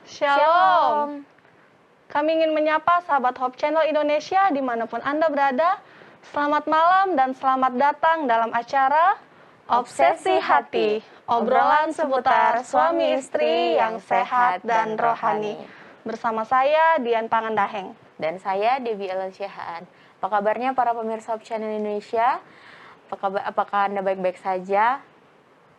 Shalom. Kami ingin menyapa sahabat Hope Channel Indonesia dimanapun Anda berada. Selamat malam dan selamat datang dalam acara Obsesi Hati, obrolan seputar suami istri yang sehat dan rohani. Bersama saya, Dian Pangandaheng. Dan saya, Debbie Ellen-Syahaan. Apa kabarnya para pemirsa Hope Channel Indonesia? Apakah Anda baik-baik saja?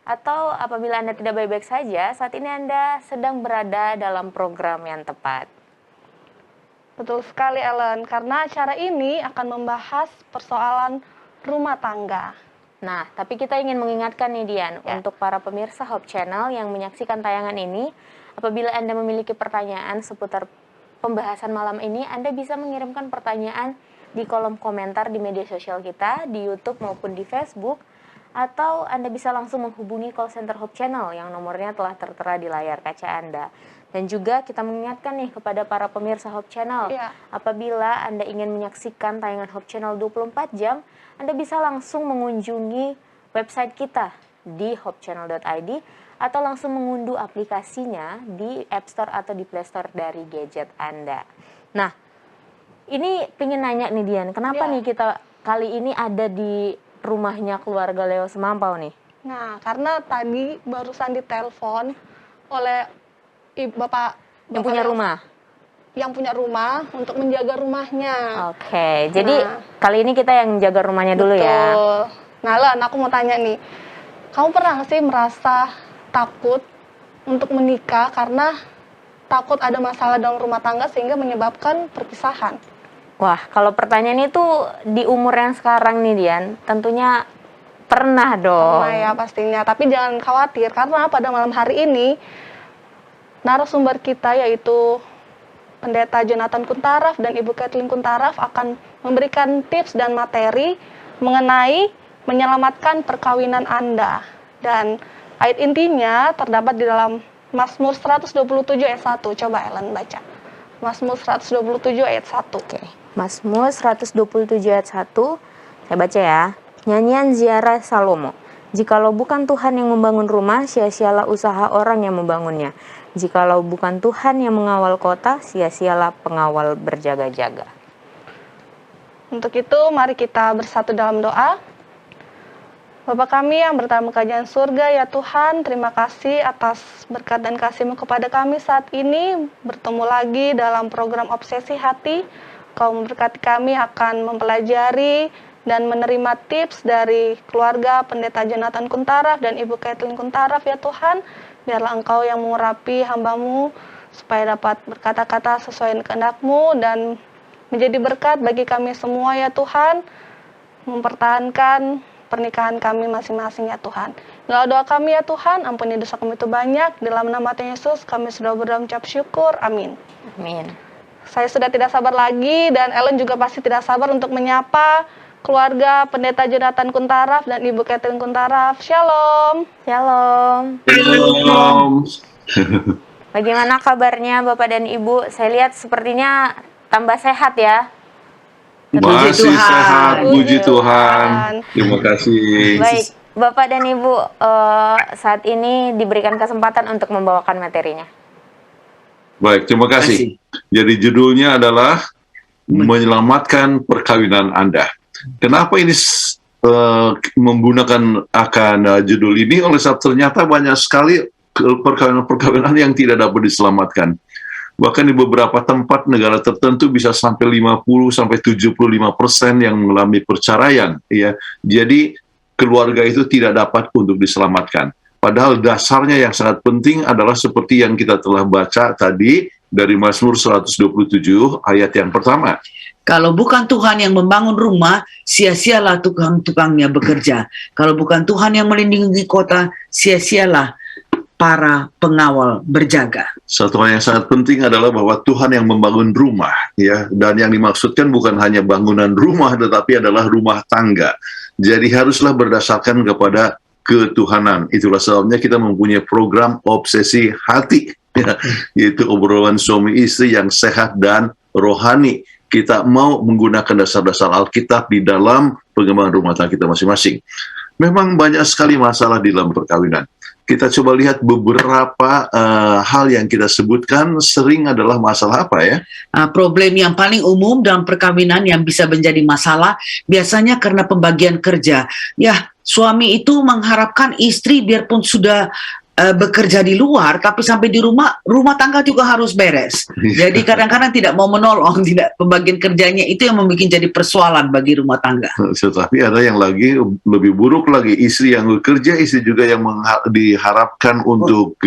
Atau apabila Anda tidak baik-baik saja, saat ini Anda sedang berada dalam program yang tepat. Betul sekali, Ellen, karena acara ini akan membahas persoalan rumah tangga. Nah, tapi kita ingin mengingatkan nih Dian, untuk para pemirsa Hope Channel yang menyaksikan tayangan ini, apabila Anda memiliki pertanyaan seputar pembahasan malam ini, Anda bisa mengirimkan pertanyaan di kolom komentar di media sosial kita, di YouTube maupun di Facebook, atau Anda bisa langsung menghubungi call center Hope Channel yang nomornya telah tertera di layar kaca Anda. Dan juga kita mengingatkan nih kepada para pemirsa Hope Channel, apabila Anda ingin menyaksikan tayangan Hope Channel 24 jam, Anda bisa langsung mengunjungi website kita di hopechannel.id atau langsung mengunduh aplikasinya di App Store atau di Play Store dari gadget Anda. Nah, ini pengen nanya nih Dian, kenapa nih kita kali ini ada di rumahnya keluarga Leo Semampau nih? Nah, karena tadi barusan ditelepon oleh Bapak yang punya rumah. Yang punya rumah untuk menjaga rumahnya. Oke, jadi kali ini kita yang jaga rumahnya dulu ya. Nah, Len, aku mau tanya nih. Kamu pernah nggak sih merasa takut untuk menikah karena takut ada masalah dalam rumah tangga sehingga menyebabkan perpisahan? Wah, kalau pertanyaan itu di umur yang sekarang nih Dian, tentunya pernah dong. Pernah ya pastinya, tapi jangan khawatir karena pada malam hari ini narasumber kita yaitu Pendeta Jonathan Kuntaraf dan Ibu Kathleen Kuntaraf akan memberikan tips dan materi mengenai menyelamatkan perkawinan Anda. Dan ayat intinya terdapat di dalam Mazmur 127 ayat 1. Coba Ellen baca. Mazmur 127 ayat 1. Oke. Mazmur 127 ayat 1. Saya baca ya. Nyanyian ziarah Salomo. Jikalau bukan Tuhan yang membangun rumah, sia-sialah usaha orang yang membangunnya. Jikalau bukan Tuhan yang mengawal kota, sia-sialah pengawal berjaga-jaga. Untuk itu, mari kita bersatu dalam doa. Bapa kami yang bertamu kerajaan surga, ya Tuhan, terima kasih atas berkat dan kasih-Mu kepada kami saat ini. Bertemu lagi dalam program Obsesi Hati. Kau memberkati kami akan mempelajari dan menerima tips dari keluarga Pendeta Jonathan Kuntaraf dan Ibu Kathleen Kuntaraf, ya Tuhan. Biarlah Engkau yang mengurapi hamba-Mu supaya dapat berkata-kata sesuai kehendak-Mu dan menjadi berkat bagi kami semua, ya Tuhan. Mempertahankan pernikahan kami masing-masing, ya Tuhan. Inilah doa kami, ya Tuhan. Ampuni dosa kami itu banyak. Dalam nama Tuhan Yesus kami sudah berdoa mengucap syukur. Amin. Amin. Saya sudah tidak sabar lagi dan Ellen juga pasti tidak sabar untuk menyapa keluarga Pendeta Jonathan Kuntaraf dan Ibu Kathleen Kuntaraf. Shalom. Shalom. Shalom. Bagaimana kabarnya Bapak dan Ibu? Saya lihat sepertinya tambah sehat ya. Masih sehat, puji Tuhan. Terima kasih. Baik, Bapak dan Ibu, saat ini diberikan kesempatan untuk membawakan materinya. Baik, terima kasih. Jadi judulnya adalah menyelamatkan perkawinan Anda. Kenapa ini menggunakan akan judul ini? Oleh sebab ternyata banyak sekali perkawinan-perkawinan yang tidak dapat diselamatkan. Bahkan di beberapa tempat negara tertentu bisa sampai 50-75% yang mengalami perceraian. Ya. Jadi keluarga itu tidak dapat untuk diselamatkan. Padahal dasarnya yang sangat penting adalah seperti yang kita telah baca tadi dari Mazmur 127 ayat yang pertama. Kalau bukan Tuhan yang membangun rumah, sia-sialah tukang-tukangnya bekerja. Kalau bukan Tuhan yang melindungi kota, sia-sialah para pengawal berjaga. Satu hal yang sangat penting adalah bahwa Tuhan yang membangun rumah, ya, dan yang dimaksudkan bukan hanya bangunan rumah, tetapi adalah rumah tangga. Jadi haruslah berdasarkan kepada ketuhanan. Itulah sebabnya kita mempunyai program Obsesi Hati, ya, yaitu obrolan suami istri yang sehat dan rohani. Kita mau menggunakan dasar-dasar Alkitab di dalam pengembangan rumah tangga kita masing-masing. Memang banyak sekali masalah di dalam perkawinan. kita coba lihat beberapa hal yang kita sebutkan sering adalah masalah apa ya? Problem yang paling umum dalam perkawinan yang bisa menjadi masalah biasanya karena pembagian kerja. Ya, suami itu mengharapkan istri biarpun sudah bekerja di luar, tapi sampai di rumah tangga juga harus beres. Jadi kadang-kadang tidak mau menolong, tidak pembagian kerjanya itu yang membuat jadi persoalan bagi rumah tangga. Tetapi ada yang lagi lebih buruk lagi, istri yang bekerja, istri juga yang diharapkan untuk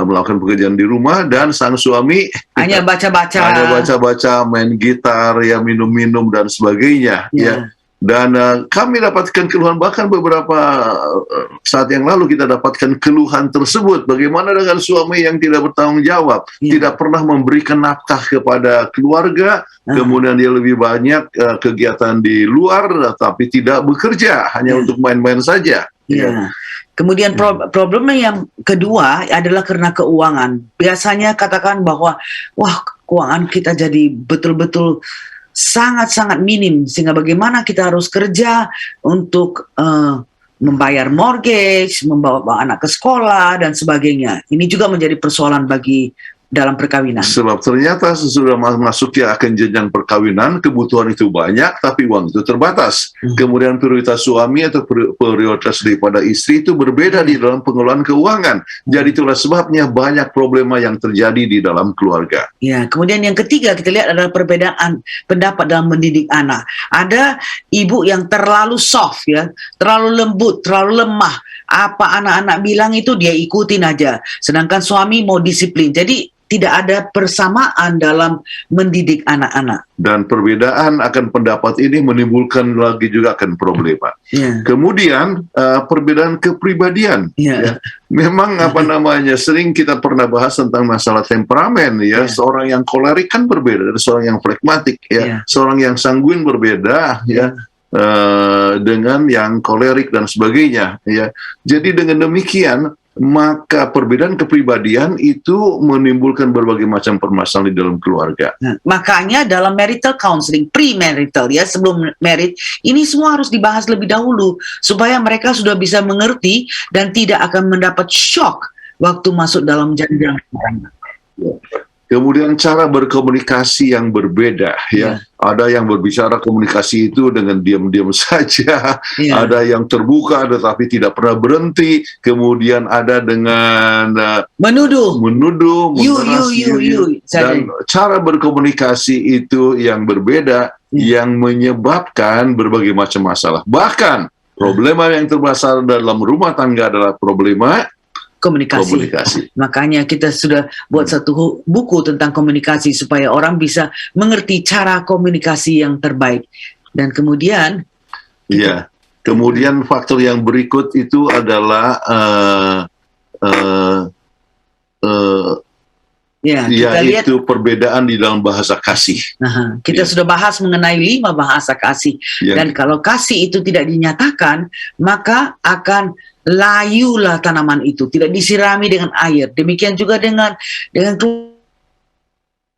melakukan pekerjaan di rumah, dan sang suami hanya baca-baca, main gitar, ya minum-minum dan sebagainya. Ya. Dan kami dapatkan keluhan, bahkan beberapa saat yang lalu kita dapatkan keluhan tersebut. Bagaimana dengan suami yang tidak bertanggung jawab, tidak pernah memberikan nafkah kepada keluarga, kemudian dia lebih banyak kegiatan di luar, tapi tidak bekerja, hanya untuk main-main saja. Kemudian problemnya yang kedua adalah karena keuangan. Biasanya katakan bahwa, wah, keuangan kita jadi betul-betul sangat-sangat minim, sehingga bagaimana kita harus kerja untuk membayar mortgage, membawa anak ke sekolah, dan sebagainya. Ini juga menjadi persoalan bagi dalam perkawinan. Sebab ternyata sesudah masuk ya akan jenjang perkawinan, kebutuhan itu banyak, tapi uang itu terbatas. Kemudian prioritas suami atau prioritas daripada istri itu berbeda di dalam pengelolaan keuangan. Jadi itulah sebabnya banyak problema yang terjadi di dalam keluarga. Ya, kemudian yang ketiga kita lihat adalah perbedaan pendapat dalam mendidik anak. Ada ibu yang terlalu soft, ya, terlalu lembut, terlalu lemah. Apa anak-anak bilang itu dia ikutin aja. Sedangkan suami mau disiplin. Jadi tidak ada persamaan dalam mendidik anak-anak. Dan perbedaan akan pendapat ini menimbulkan lagi juga akan problema. Kemudian perbedaan kepribadian. Ya. Memang sering kita pernah bahas tentang masalah temperamen ya. Seorang yang kolerik kan berbeda dari seorang yang flegmatik ya. Seorang yang sanguin berbeda ya. Dengan yang kolerik dan sebagainya ya. Jadi dengan demikian maka perbedaan kepribadian itu menimbulkan berbagai macam permasalahan di dalam keluarga. Makanya dalam marital counseling, pre-marital ya, sebelum married, ini semua harus dibahas lebih dahulu supaya mereka sudah bisa mengerti dan tidak akan mendapat shock waktu masuk dalam jenjang. Kemudian cara berkomunikasi yang berbeda ya. Ada yang berbicara komunikasi itu dengan diam-diam saja, ada yang terbuka tetapi tidak pernah berhenti, kemudian ada dengan menuduh, dan cara berkomunikasi itu yang berbeda yang menyebabkan berbagai macam masalah. Bahkan problema yang terbesar dalam rumah tangga adalah problema komunikasi. Makanya kita sudah buat satu buku tentang komunikasi supaya orang bisa mengerti cara komunikasi yang terbaik. Dan kemudian kemudian faktor yang berikut itu adalah yaitu perbedaan di dalam bahasa kasih. Kita sudah bahas mengenai 5 bahasa kasih. Dan kalau kasih itu tidak dinyatakan, maka akan layulah tanaman itu, tidak disirami dengan air. Demikian juga dengan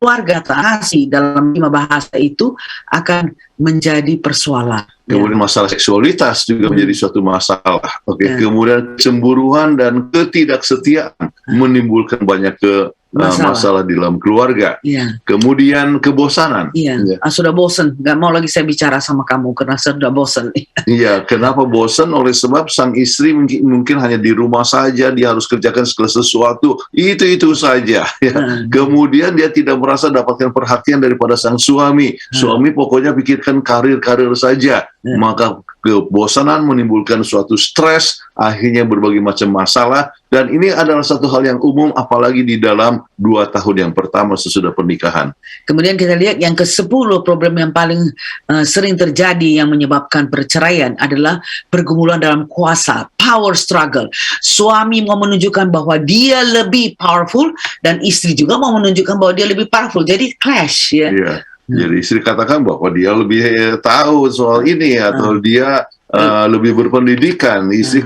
keluarga. Kasih dalam 5 bahasa itu akan menjadi persoalan. Kemudian masalah seksualitas juga menjadi suatu masalah. Kemudian cemburuan dan ketidaksetiaan menimbulkan banyak masalah di dalam keluarga. Kemudian kebosanan. Sudah bosan, nggak mau lagi saya bicara sama kamu karena sudah bosan. Kenapa bosan? Oleh sebab sang istri mungkin hanya di rumah saja, dia harus kerjakan segala sesuatu, itu saja. Kemudian dia tidak merasa dapatkan perhatian daripada sang suami. Suami pokoknya pikirkan karir saja. Maka kebosanan menimbulkan suatu stres, akhirnya berbagai macam masalah, dan ini adalah satu hal yang umum apalagi di dalam 2 tahun yang pertama sesudah pernikahan. Kemudian kita lihat yang ke-10 problem yang paling sering terjadi yang menyebabkan perceraian adalah pergumulan dalam kuasa, power struggle. Suami mau menunjukkan bahwa dia lebih powerful dan istri juga mau menunjukkan bahwa dia lebih powerful, jadi clash ya. Jadi istri katakan bahwa dia lebih tahu soal ini atau dia lebih berpendidikan, istri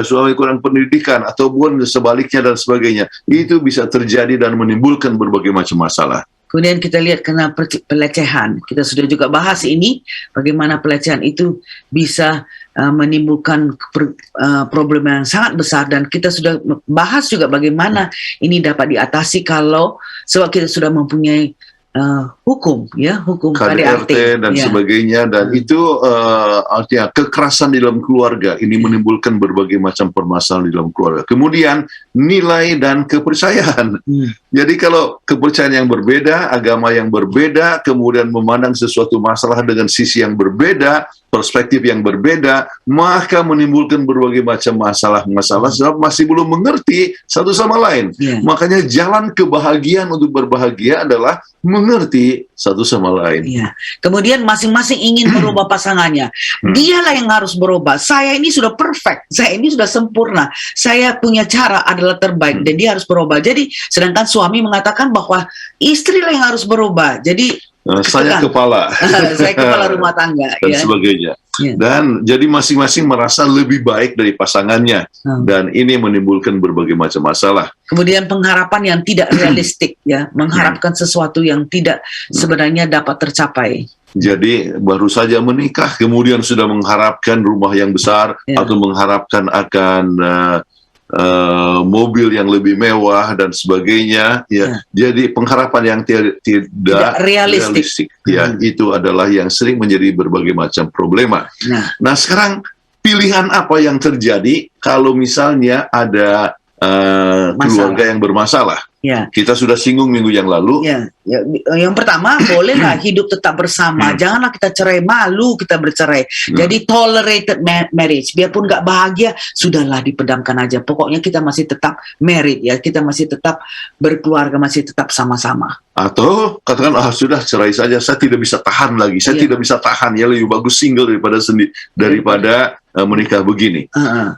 suami kurang pendidikan, ataupun sebaliknya dan sebagainya. Itu bisa terjadi dan menimbulkan berbagai macam masalah. Kemudian kita lihat kena pelecehan. Kita sudah juga bahas ini, bagaimana pelecehan itu bisa menimbulkan problem yang sangat besar, dan kita sudah bahas juga bagaimana ini dapat diatasi kalau sebab kita sudah mempunyai hukum KDRT dan sebagainya, dan itu artinya kekerasan di dalam keluarga ini menimbulkan berbagai macam permasalahan di dalam keluarga. Kemudian nilai dan kepercayaan. Jadi kalau kepercayaan yang berbeda, agama yang berbeda, kemudian memandang sesuatu masalah dengan sisi yang berbeda, perspektif yang berbeda, maka menimbulkan berbagai macam masalah-masalah sebab masih belum mengerti satu sama lain. Makanya jalan kebahagiaan untuk berbahagia adalah mengerti satu sama lain. Kemudian masing-masing ingin merubah pasangannya. Dialah yang harus berubah. Saya ini sudah perfect, saya ini sudah sempurna, saya punya cara adalah terbaik, dan dia harus berubah. Jadi sedangkan suami mengatakan bahwa istrilah yang harus berubah. Jadi saya kepala saya kepala rumah tangga dan sebagainya. Dan jadi masing-masing merasa lebih baik dari pasangannya, dan ini menimbulkan berbagai macam masalah. Kemudian pengharapan yang tidak realistik, mengharapkan sesuatu yang tidak sebenarnya dapat tercapai. Jadi baru saja menikah, kemudian sudah mengharapkan rumah yang besar, atau mengharapkan akan mobil yang lebih mewah dan sebagainya, Jadi pengharapan yang tidak realistik, itu adalah yang sering menjadi berbagai macam problema. Nah, sekarang pilihan apa yang terjadi kalau misalnya ada keluarga yang bermasalah? Kita sudah singgung minggu yang lalu. Yang pertama, bolehlah hidup tetap bersama. Janganlah kita cerai, malu kita bercerai. Jadi tolerated marriage, biarpun nggak bahagia, sudahlah dipedamkan aja. Pokoknya kita masih tetap married, kita masih tetap berkeluarga, masih tetap sama-sama. Atau katakan, sudah cerai saja, saya tidak bisa tahan lagi, saya tidak bisa tahan, ya lebih bagus single daripada menikah begini.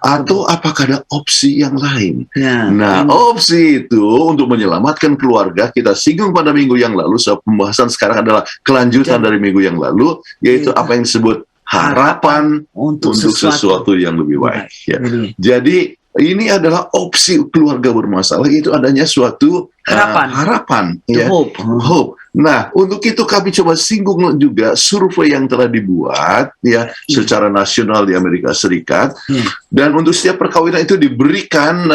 Atau apakah ada opsi yang lain? Nah, opsi itu untuk menyelamatkan keluarga, kita singgung pada minggu yang lalu. Pembahasan sekarang adalah kelanjutan dari minggu yang lalu, yaitu apa yang disebut harapan untuk sesuatu yang lebih baik. Jadi ini adalah opsi keluarga bermasalah, yaitu adanya suatu harapan, hope. Nah, untuk itu kami coba singgung juga survei yang telah dibuat secara nasional di Amerika Serikat, dan untuk setiap perkawinan itu diberikan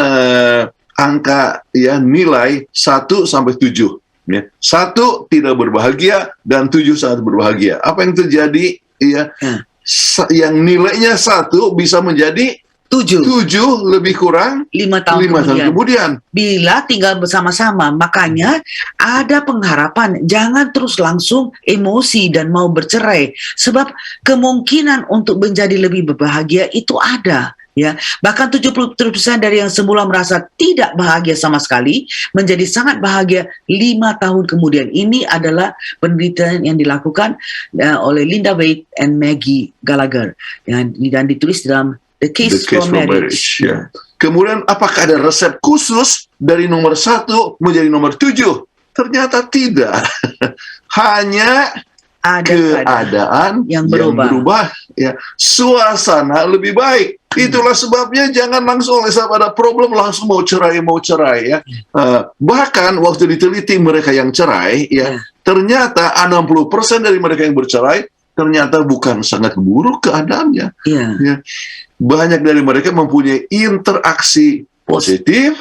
angka nilai 1 sampai 7. 1 tidak berbahagia dan 7 sangat berbahagia. Apa yang terjadi? Yang nilainya 1 bisa menjadi 7 lebih kurang 5 tahun kemudian. Bila tinggal bersama-sama, makanya ada pengharapan. Jangan terus langsung emosi dan mau bercerai, sebab kemungkinan untuk menjadi lebih berbahagia itu ada. Bahkan 70% dari yang semula merasa tidak bahagia sama sekali menjadi sangat bahagia 5 tahun kemudian. Ini adalah penelitian yang dilakukan oleh Linda Waite and Maggie Gallagher dan ditulis dalam The Case for Marriage. Kemudian apakah ada resep khusus dari nomor 1 menjadi nomor 7? Ternyata tidak. Hanya ada keadaan yang berubah, suasana lebih baik. Itulah sebabnya jangan langsung oleh sebab ada problem langsung mau cerai. Bahkan waktu diteliti mereka yang cerai, ternyata 60% dari mereka yang bercerai ternyata bukan sangat buruk keadaannya. Banyak dari mereka mempunyai interaksi positif,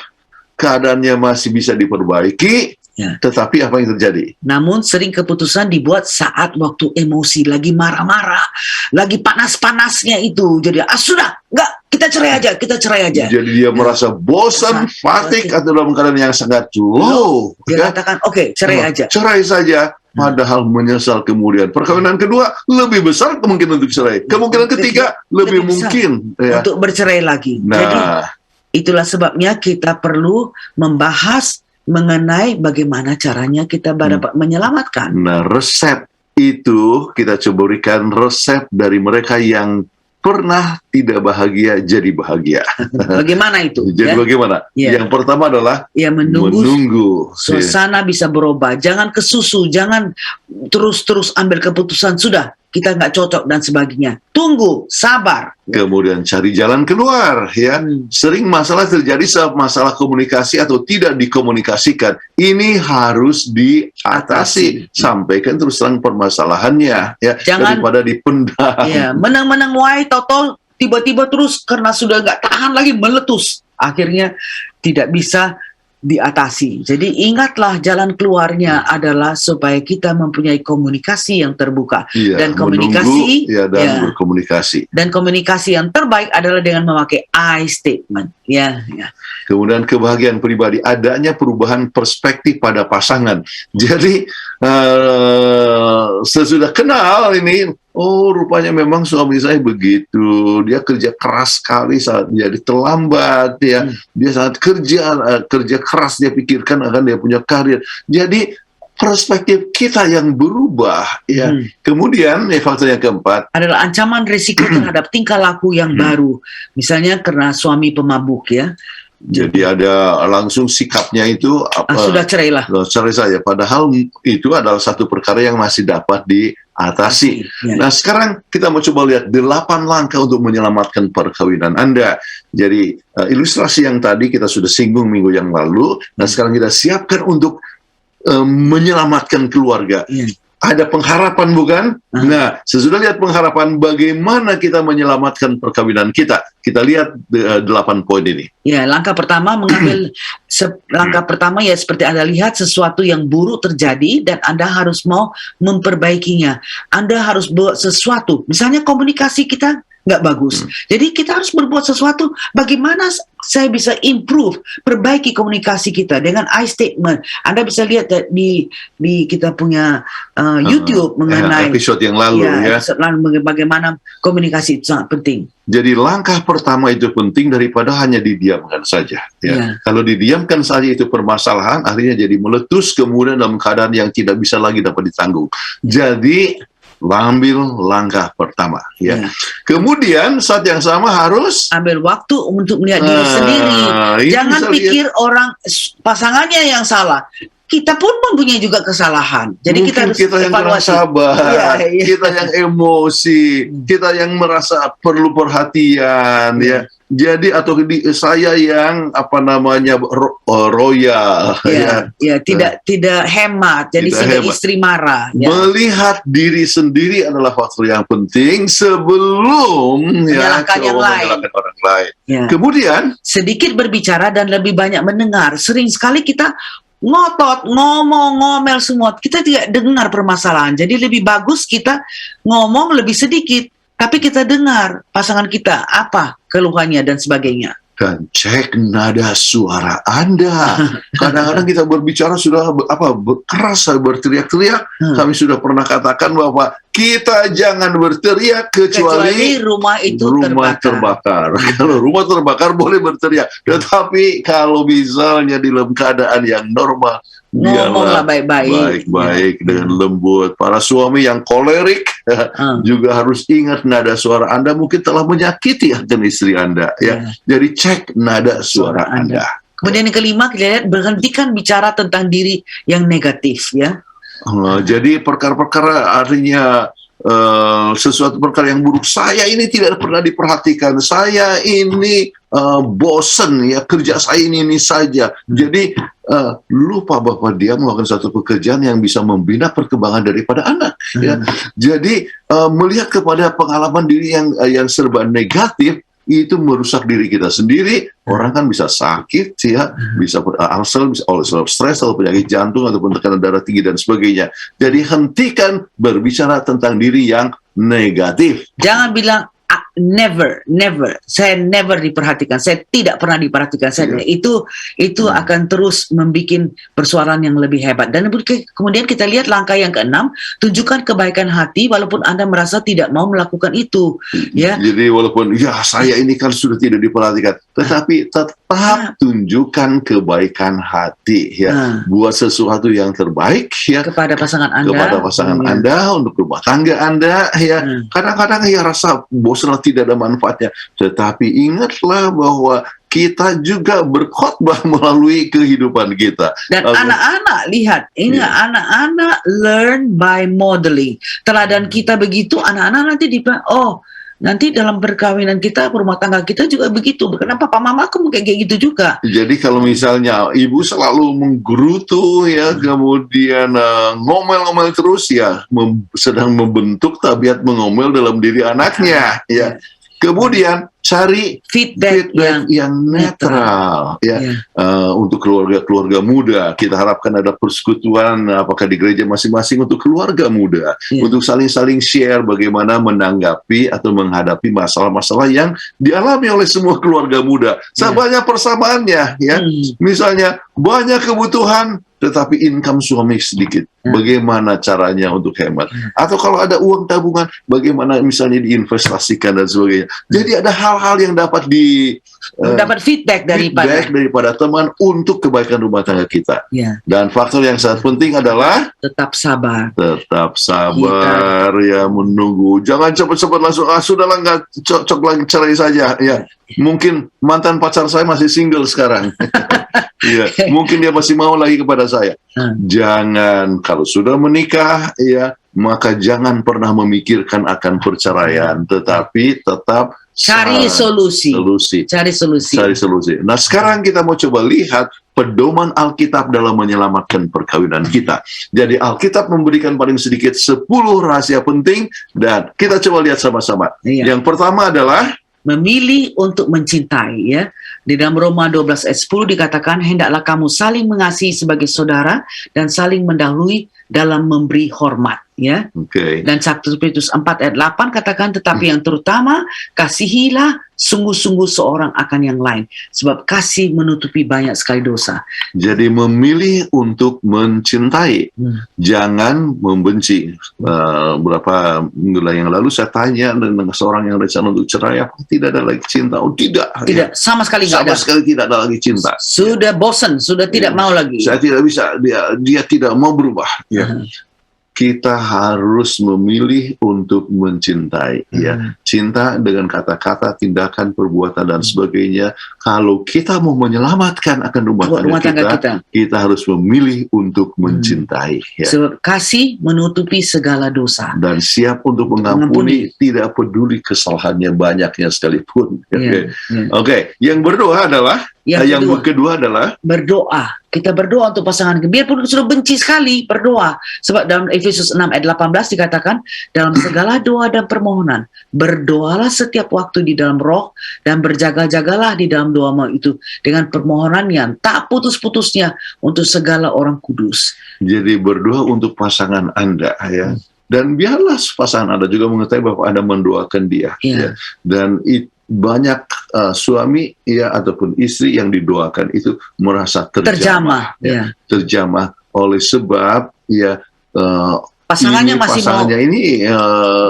keadaannya masih bisa diperbaiki. Tetapi apa yang terjadi? Namun sering keputusan dibuat saat waktu emosi, lagi marah-marah, lagi panas-panasnya itu. Jadi sudah, enggak, kita cerai aja. Jadi dia merasa bosan, fatigue, atau dalam keadaan yang sangat low. Dia katakan, oke, cerai aja. Cerai saja. Padahal menyesal kemudian. Perkawinan kedua lebih besar kemungkinan untuk cerai. Kemungkinan ketiga lebih mungkin untuk bercerai lagi. Jadi itulah sebabnya kita perlu membahas mengenai bagaimana caranya kita dapat menyelamatkan. Nah, resep itu kita coba berikan resep dari mereka yang pernah tidak bahagia jadi bahagia. Bagaimana itu? Jadi bagaimana? Yang pertama adalah menunggu suasana bisa berubah. Jangan kesusu, jangan terus ambil keputusan sudah kita nggak cocok dan sebagainya. Tunggu, sabar. Kemudian cari jalan keluar. Sering masalah terjadi saat masalah komunikasi atau tidak dikomunikasikan. Ini harus diatasi. Sampaikan terus terang permasalahannya, Jangan daripada dipendam. Menang-menang wae toto tiba-tiba terus karena sudah nggak tahan lagi meletus, akhirnya tidak bisa diatasi. Jadi ingatlah jalan keluarnya adalah supaya kita mempunyai komunikasi yang terbuka Iya, dan komunikasi menunggu, dan berkomunikasi. dan komunikasi yang terbaik adalah dengan memakai I statement. Ya. Kemudian kebahagiaan pribadi, adanya perubahan perspektif pada pasangan. Jadi sesudah kenal ini, oh rupanya memang suami saya begitu, dia kerja keras sekali saat jadi terlambat, ya, dia sangat kerja keras, dia pikirkan akan dia punya karir. Jadi perspektif kita yang berubah, ya. Kemudian faktor yang keempat Adalah ancaman risiko terhadap tingkah laku yang baru. Misalnya karena suami pemabuk, ya. jadi ada langsung sikapnya itu Sudah cerai lah. cerai saja. Padahal itu adalah satu perkara yang masih dapat diatasi. Ya. Nah, sekarang kita mau coba lihat 8 langkah untuk menyelamatkan perkawinan Anda. Jadi ilustrasi yang tadi kita sudah singgung minggu yang lalu. Nah, sekarang kita siapkan untuk menyelamatkan keluarga. Ada pengharapan, bukan? Nah, sesudah lihat pengharapan, bagaimana kita menyelamatkan perkawinan kita? Kita lihat 8 poin ini. Ya, langkah pertama mengambil langkah pertama ya seperti Anda lihat sesuatu yang buruk terjadi dan Anda harus mau memperbaikinya. Anda harus buat sesuatu. Misalnya komunikasi kita nggak bagus. Jadi kita harus berbuat sesuatu. Bagaimana saya bisa improve, perbaiki komunikasi kita dengan I statement. Anda bisa lihat di kita punya YouTube mengenai episode yang lalu, ya. Bagaimana komunikasi itu sangat penting. Jadi langkah pertama itu penting daripada hanya didiamkan saja. Ya. Kalau didiamkan saja itu permasalahan, akhirnya jadi meletus kemudian dalam keadaan yang tidak bisa lagi dapat ditanggung. Jadi ambil langkah pertama. Ya. Kemudian saat yang sama harus ambil waktu untuk melihat diri sendiri. Jangan pikir orang pasangannya yang salah. Kita pun mempunyai juga kesalahan. Jadi mungkin kita harus kita yang kurang sabar, kita yang emosi, kita yang merasa perlu perhatian, ya. Jadi atau saya yang royal, tidak hemat. Jadi sehingga istri marah. Ya. Melihat diri sendiri adalah faktor yang penting sebelum menyalahkan orang lain. Ya. Kemudian sedikit berbicara dan lebih banyak mendengar. Sering sekali kita ngotot, ngomel semua. Kita tidak dengar permasalahan. Jadi lebih bagus kita ngomong lebih sedikit, tapi kita dengar pasangan kita apa keluhannya dan sebagainya. Dan cek nada suara Anda. Kadang-kadang kita berbicara sudah keras, berteriak-teriak. Kami sudah pernah katakan bahwa kita jangan berteriak kecuali rumah itu terbakar. Kalau rumah terbakar boleh berteriak. Tetapi kalau misalnya di dalam keadaan yang normal, ngomonglah baik-baik dengan lembut. Para suami yang kolerik juga harus ingat nada suara Anda mungkin telah menyakiti hati istri Anda, ya. Jadi cek nada suara Anda. Kemudian yang kelima, kita lihat berhentikan bicara tentang diri yang negatif, ya. Jadi perkara-perkara artinya sesuatu perkara yang buruk. Saya ini tidak pernah diperhatikan. Saya ini bosen, ya, kerja saya ini saja. Jadi lupa bahwa dia melakukan satu pekerjaan yang bisa membina perkembangan daripada anak. Ya. Jadi melihat kepada pengalaman diri yang serba negatif itu merusak diri kita sendiri. Orang kan bisa sakit, ya, bisa ulcer, bisa stres atau penyakit jantung ataupun tekanan darah tinggi dan sebagainya. Jadi hentikan berbicara tentang diri yang negatif. Jangan bilang never. Saya never diperhatikan. Saya tidak pernah diperhatikan. Itu akan terus membuat persoalan yang lebih hebat. Dan kemudian kita lihat langkah yang keenam, tunjukkan kebaikan hati walaupun Anda merasa tidak mau melakukan itu. Ya. Jadi walaupun saya ini kan sudah tidak diperhatikan, tetapi tetap tunjukkan kebaikan hati, ya. Buat sesuatu yang terbaik, ya, kepada pasangan Anda. Anda untuk rumah tangga Anda, ya. Kadang-kadang rasa bosan tidak ada manfaatnya, tetapi ingatlah bahwa kita juga berkhotbah melalui kehidupan kita. Dan anak-anak lihat, ini anak-anak learn by modeling. Teladan kita begitu, anak-anak nanti nanti dalam perkawinan kita, rumah tangga kita juga begitu. Kenapa Pak Mama aku kayak gitu juga? Jadi kalau misalnya ibu selalu menggerutu, ya, kemudian ngomel-ngomel terus, ya, sedang membentuk tabiat mengomel dalam diri anaknya, ya. Kemudian cari Feedback yang netral, ya. Untuk keluarga-keluarga muda, kita harapkan ada persekutuan, apakah di gereja masing-masing untuk keluarga muda, untuk saling-saling share bagaimana menanggapi atau menghadapi masalah-masalah yang dialami oleh semua keluarga muda. Banyak persamaannya, ya. Misalnya banyak kebutuhan, tetapi income suami sedikit. Bagaimana caranya untuk hemat? Atau kalau ada uang tabungan, bagaimana misalnya diinvestasikan dan sebagainya. Jadi ada hal-hal yang dapat dapat feedback daripada teman untuk kebaikan rumah tangga kita. Dan faktor yang sangat penting adalah tetap sabar. Tetap sabar, ya, menunggu. Jangan cepat-cepat langsung, sudahlah, nggak cocok lagi, cerai saja. Ya, mungkin mantan pacar saya masih single sekarang. Ya, mungkin dia masih mau lagi kepada saya. Jangan, kalau sudah menikah, ya, maka jangan pernah memikirkan akan perceraian, tetapi tetap cari solusi. Cari solusi. Nah, sekarang kita mau coba lihat pedoman Alkitab dalam menyelamatkan perkawinan kita. Jadi Alkitab memberikan paling sedikit 10 rahasia penting, dan kita coba lihat sama-sama. Yang pertama adalah memilih untuk mencintai, ya. Di dalam Roma 12 ayat 10 dikatakan, hendaklah kamu saling mengasihi sebagai saudara dan saling mendahului dalam memberi hormat, ya. Dan 1 Petrus 4 ayat 8 katakan, tetapi yang terutama kasihilah sungguh-sungguh seorang akan yang lain, sebab kasih menutupi banyak sekali dosa. Jadi memilih untuk mencintai, jangan membenci. Beberapa minggu yang lalu saya tanya dengan seorang yang rencana untuk cerai, apa tidak ada lagi cinta? Oh, tidak, sama sekali tidak ada lagi cinta. Sudah bosan, sudah tidak mau lagi. Saya tidak bisa, dia tidak mau berubah. Ya. Kita harus memilih untuk mencintai, ya. Cinta dengan kata-kata, tindakan, perbuatan, dan sebagainya. Kalau kita mau menyelamatkan akan rumah tangga kita harus memilih untuk mencintai, ya. Sebab kasih menutupi segala dosa. Dan siap untuk mengampuni, tidak peduli kesalahannya banyaknya sekalipun. Oke, yang berdoa adalah yang kedua adalah berdoa. Kita berdoa untuk pasangan. Biarpun sudah benci sekali, berdoa. Sebab dalam Efesus 6 ayat 18 dikatakan, dalam segala doa dan permohonan, berdoalah setiap waktu di dalam roh, dan berjaga-jagalah di dalam doa itu dengan permohonan yang tak putus-putusnya untuk segala orang kudus. Jadi berdoa untuk pasangan Anda, ya. Dan biarlah pasangan Anda juga mengetahui bahwa Anda mendoakan dia. Ya. Dan banyak suami, ya, ataupun istri yang didoakan itu merasa terjamah, oleh sebab, ya, pasangannya ini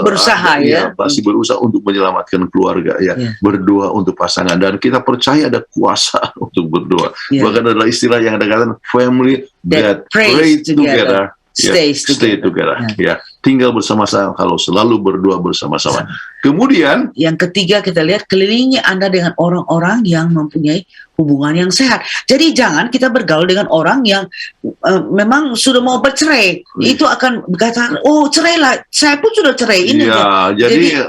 berusaha, masih berusaha untuk menyelamatkan keluarga, ya. Berdoa untuk pasangan, dan kita percaya ada kuasa untuk berdoa. Bahkan adalah istilah yang ada katakan family that pray together. Stay together. Ya, tinggal bersama-sama kalau selalu berdoa bersama-sama. Kemudian yang ketiga kita lihat, kelilingi Anda dengan orang-orang yang mempunyai hubungan yang sehat. Jadi jangan kita bergaul dengan orang yang memang sudah mau bercerai. Itu akan berkata, oh cerailah, saya pun sudah cerai. Ini jadi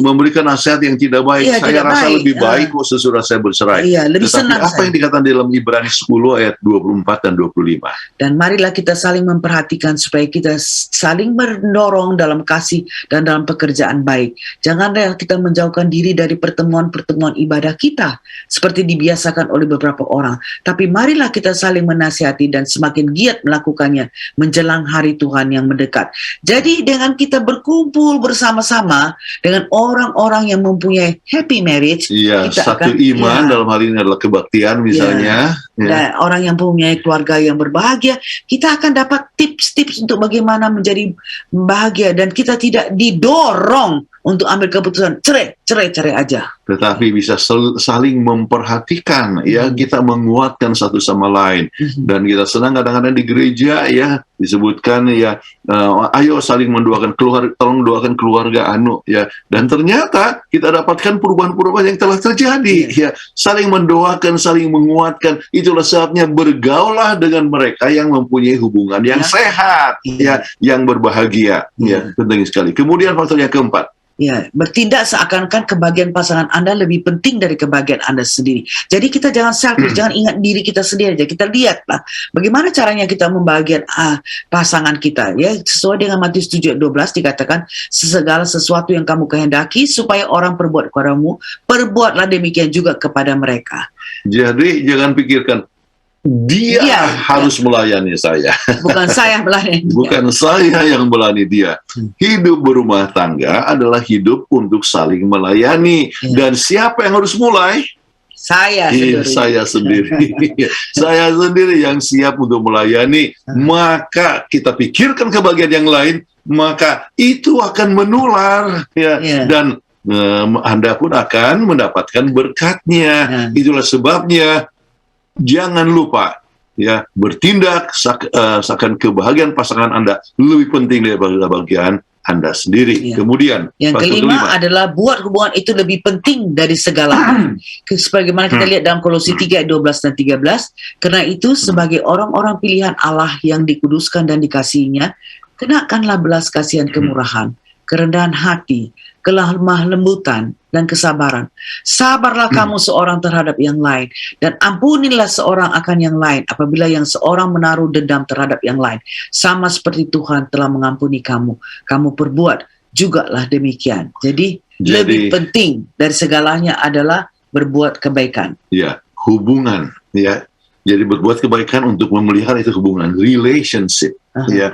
memberikan nasihat yang tidak baik. Saya rasa lebih baik kok sesudah saya bercerai. Lebih senang apa yang dikatakan dalam Ibrani 10 ayat 24 dan 25. Dan marilah kita saling memperhatikan supaya kita saling mendorong dalam kasih dan dalam pekerjaan baik. Janganlah kita menjauhkan diri dari pertemuan-pertemuan ibadah kita seperti dibiasakan oleh beberapa orang. Tapi marilah kita saling menasihati dan semakin giat melakukannya menjelang hari Tuhan yang mendekat. Jadi dengan kita berkumpul bersama-sama dengan orang-orang yang mempunyai happy marriage, kita satu akan, iman dalam hal ini adalah kebaktian misalnya. Dan orang yang mempunyai keluarga yang berbahagia, kita akan dapat tips-tips untuk bagaimana menjadi bahagia, dan kita tidak didorong untuk ambil keputusan cerai aja. Tetapi bisa saling memperhatikan, ya, kita menguatkan satu sama lain. Dan kita senang kadang-kadang di gereja, ya, disebutkan, ya, ayo saling mendoakan tolong doakan keluarga ya. Dan ternyata kita dapatkan perubahan-perubahan yang telah terjadi, ya. Saling mendoakan, saling menguatkan. Itulah sebabnya bergaulah dengan mereka yang mempunyai hubungan yang sehat, ya, yang berbahagia, ya, penting sekali. Kemudian faktor yang keempat, Ya, bertindak seakan-akan kebahagiaan pasangan Anda lebih penting dari kebahagiaan Anda sendiri. Jadi kita jangan selfish, jangan ingat diri kita sendiri aja. Kita lihatlah bagaimana caranya kita membahagiakan pasangan kita. Ya, sesuai dengan Matius 7:12 dikatakan, segala sesuatu yang kamu kehendaki supaya orang perbuat kepadamu, perbuatlah demikian juga kepada mereka. Jadi jangan pikirkan dia harus melayani saya. Bukan saya melayani. Bukan saya yang melayani dia. Hidup berumah tangga adalah hidup untuk saling melayani. Dan siapa yang harus mulai? Saya sendiri. Saya sendiri. Saya sendiri yang siap untuk melayani. Maka kita pikirkan kebahagiaan yang lain, maka itu akan menular, ya. Dan Anda pun akan mendapatkan berkatnya. Itulah sebabnya jangan lupa, ya, bertindak seakan kebahagiaan pasangan Anda lebih penting daripada kebahagiaan Anda sendiri. Kemudian yang kelima adalah buat hubungan itu lebih penting dari segala. Sebagaimana kita lihat dalam Kolose 3:12 dan 13, karena itu sebagai orang-orang pilihan Allah yang dikuduskan dan dikasihinya, kenakanlah belas kasihan, kemurahan, kerendahan hati, kelemah lembutan, dan kesabaran. Sabarlah kamu seorang terhadap yang lain, dan ampunilah seorang akan yang lain apabila yang seorang menaruh dendam terhadap yang lain. Sama seperti Tuhan telah mengampuni kamu, kamu perbuat jugalah demikian. Jadi lebih penting dari segalanya adalah berbuat kebaikan. Ya, hubungan, ya. Jadi berbuat kebaikan untuk memelihara itu hubungan, relationship. Ya,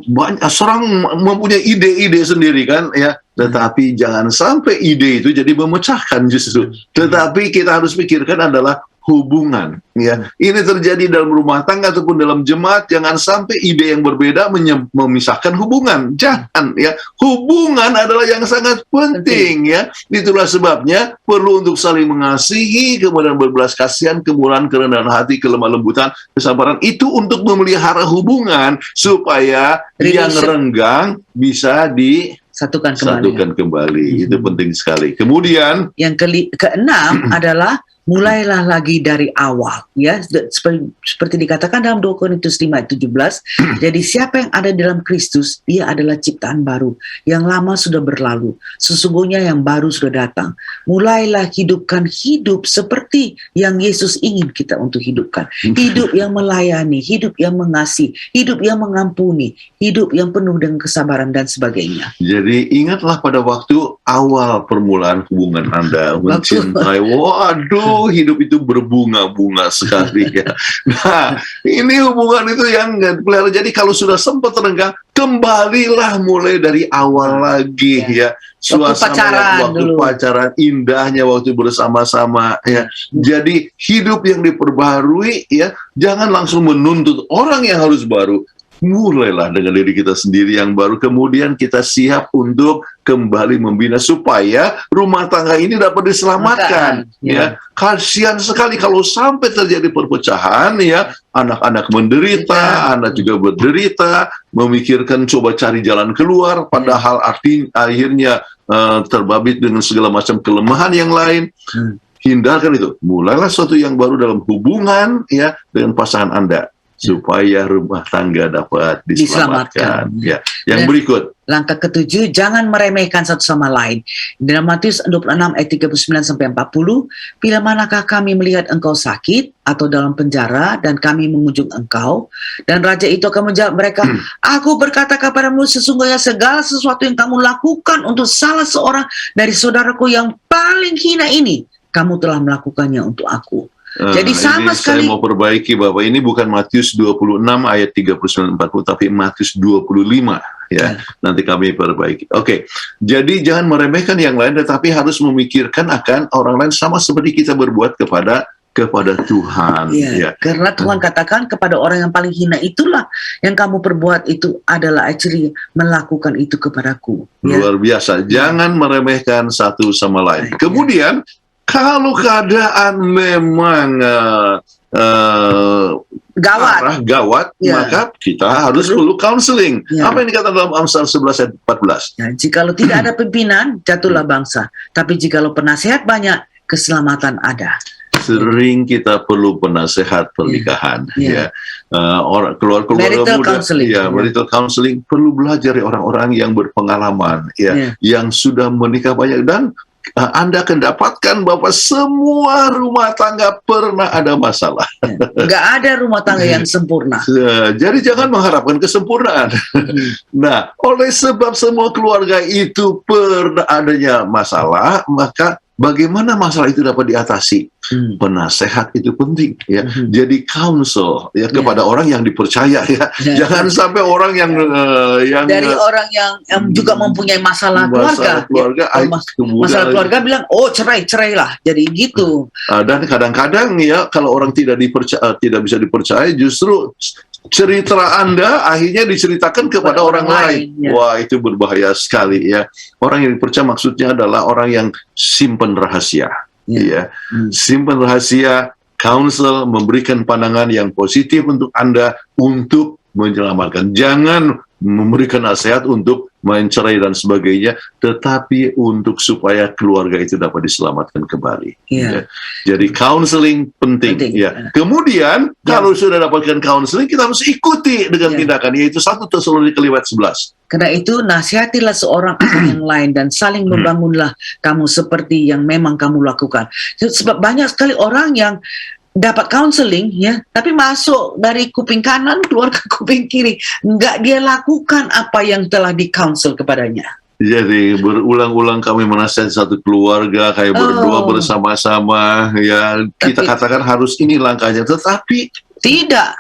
banyak orang mempunyai ide-ide sendiri kan, ya. Tetapi jangan sampai ide itu jadi memecahkan justru. Tetapi kita harus pikirkan adalah hubungan, ya. Ini terjadi dalam rumah tangga ataupun dalam jemaat. Jangan sampai ide yang berbeda memisahkan hubungan. Jangan, ya. Hubungan adalah yang sangat penting, ya. Itulah sebabnya perlu untuk saling mengasihi, kemudian berbelas kasihan, kemurahan, kerendahan hati, kelemah lembutan, kesabaran. Itu untuk memelihara hubungan supaya yang renggang bisa disatukan kembali. Itu penting sekali. Kemudian yang keenam adalah mulailah lagi dari awal, ya, seperti dikatakan dalam 2 Korintus 5:17. Jadi siapa yang ada dalam Kristus, dia adalah ciptaan baru, yang lama sudah berlalu, sesungguhnya yang baru sudah datang. Mulailah hidupkan hidup seperti yang Yesus ingin kita untuk hidupkan, hidup yang melayani, hidup yang mengasihi, hidup yang mengampuni, hidup yang penuh dengan kesabaran dan sebagainya. Jadi ingatlah pada waktu awal permulaan hubungan Anda mencintai, waduh, hidup itu berbunga-bunga sekali, ya. Nah, ini hubungan itu yang pelihara. Jadi kalau sudah sempat renggang, kembalilah mulai dari awal lagi, ya. Suasana waktu pacaran, indahnya waktu bersama-sama, ya. Jadi hidup yang diperbarui, ya. Jangan langsung menuntut orang yang harus baru. Mulailah dengan diri kita sendiri yang baru, kemudian kita siap untuk kembali membina supaya rumah tangga ini dapat diselamatkan. Ya, kasihan sekali kalau sampai terjadi perpecahan, ya, anak-anak menderita, anak juga berderita, memikirkan coba cari jalan keluar, padahal akhirnya terbabit dengan segala macam kelemahan yang lain. Hindarkan itu. Mulailah sesuatu yang baru dalam hubungan, ya, dengan pasangan Anda, supaya rumah tangga dapat diselamatkan. Ya. Yang berikut, langkah ketujuh, jangan meremehkan satu sama lain. Dalam Matius 26 ayat 39-40, bila manakah kami melihat engkau sakit atau dalam penjara dan kami mengunjung engkau, dan raja itu akan menjawab mereka, aku berkata kepadamu, sesungguhnya segala sesuatu yang kamu lakukan untuk salah seorang dari saudaraku yang paling hina ini, kamu telah melakukannya untuk aku. Jadi sama sekali. Saya mau perbaiki Bapak, ini bukan Matius 26 ayat 39-40, tapi Matius 25, ya. Nanti kami perbaiki. Oke. Jadi jangan meremehkan yang lain, tetapi harus memikirkan akan orang lain sama seperti kita berbuat kepada Tuhan. Ya. Karena Tuhan katakan kepada orang yang paling hina itulah yang kamu perbuat, itu adalah actually melakukan itu kepadaku. Luar biasa. Jangan meremehkan satu sama lain. Kemudian kalau keadaan memang gawat, maka kita harus perlu counseling. Apa yang dikatakan dalam Amsal 11 ayat 14? Ya, jikalau tidak ada pimpinan, jatuhlah bangsa. Tapi jikalau penasehat banyak, keselamatan ada. Sering kita perlu penasehat pernikahan, ya. keluarga Marital muda, counseling. ya, marital counseling perlu belajar dari orang-orang yang berpengalaman, ya, yang sudah menikah banyak, dan Anda akan dapatkan bahwa semua rumah tangga pernah ada masalah. Nggak ada rumah tangga yang sempurna. Jadi jangan mengharapkan kesempurnaan. Nah, oleh sebab semua keluarga itu pernah adanya masalah, maka bagaimana masalah itu dapat diatasi? Penasehat itu penting, ya. Jadi counsel, ya, kepada orang yang dipercaya, ya. Jangan sampai orang yang dari orang yang juga mempunyai masalah keluarga. Masalah keluarga bilang, oh cerailah. Jadi gitu. Dan kadang-kadang, ya, kalau orang tidak bisa dipercaya, justru cerita Anda akhirnya diceritakan kepada orang lain. Ya. Wah, itu berbahaya sekali, ya. Orang yang dipercaya maksudnya adalah orang yang simpan rahasia. Ya. Simpan rahasia, counsel, memberikan pandangan yang positif untuk Anda untuk menyelamatkan. Jangan memberikan nasihat untuk mencerai dan sebagainya, tetapi untuk supaya keluarga itu dapat diselamatkan kembali. Ya. Jadi counseling penting. Ya. Kemudian kalau sudah dapatkan counseling, kita harus ikuti dengan tindakan, yaitu 1 Tesalonika 5:11. Karena itu nasihatilah seorang akan yang lain dan saling membangunlah kamu seperti yang memang kamu lakukan. Sebab banyak sekali orang yang dapat counseling, ya, tapi masuk dari kuping kanan keluar ke kuping kiri, nggak dia lakukan apa yang telah di-counsel kepadanya. Jadi berulang-ulang kami menasihati satu keluarga, kayak berdoa bersama-sama, ya, kita katakan harus ini langkahnya, tetapi tidak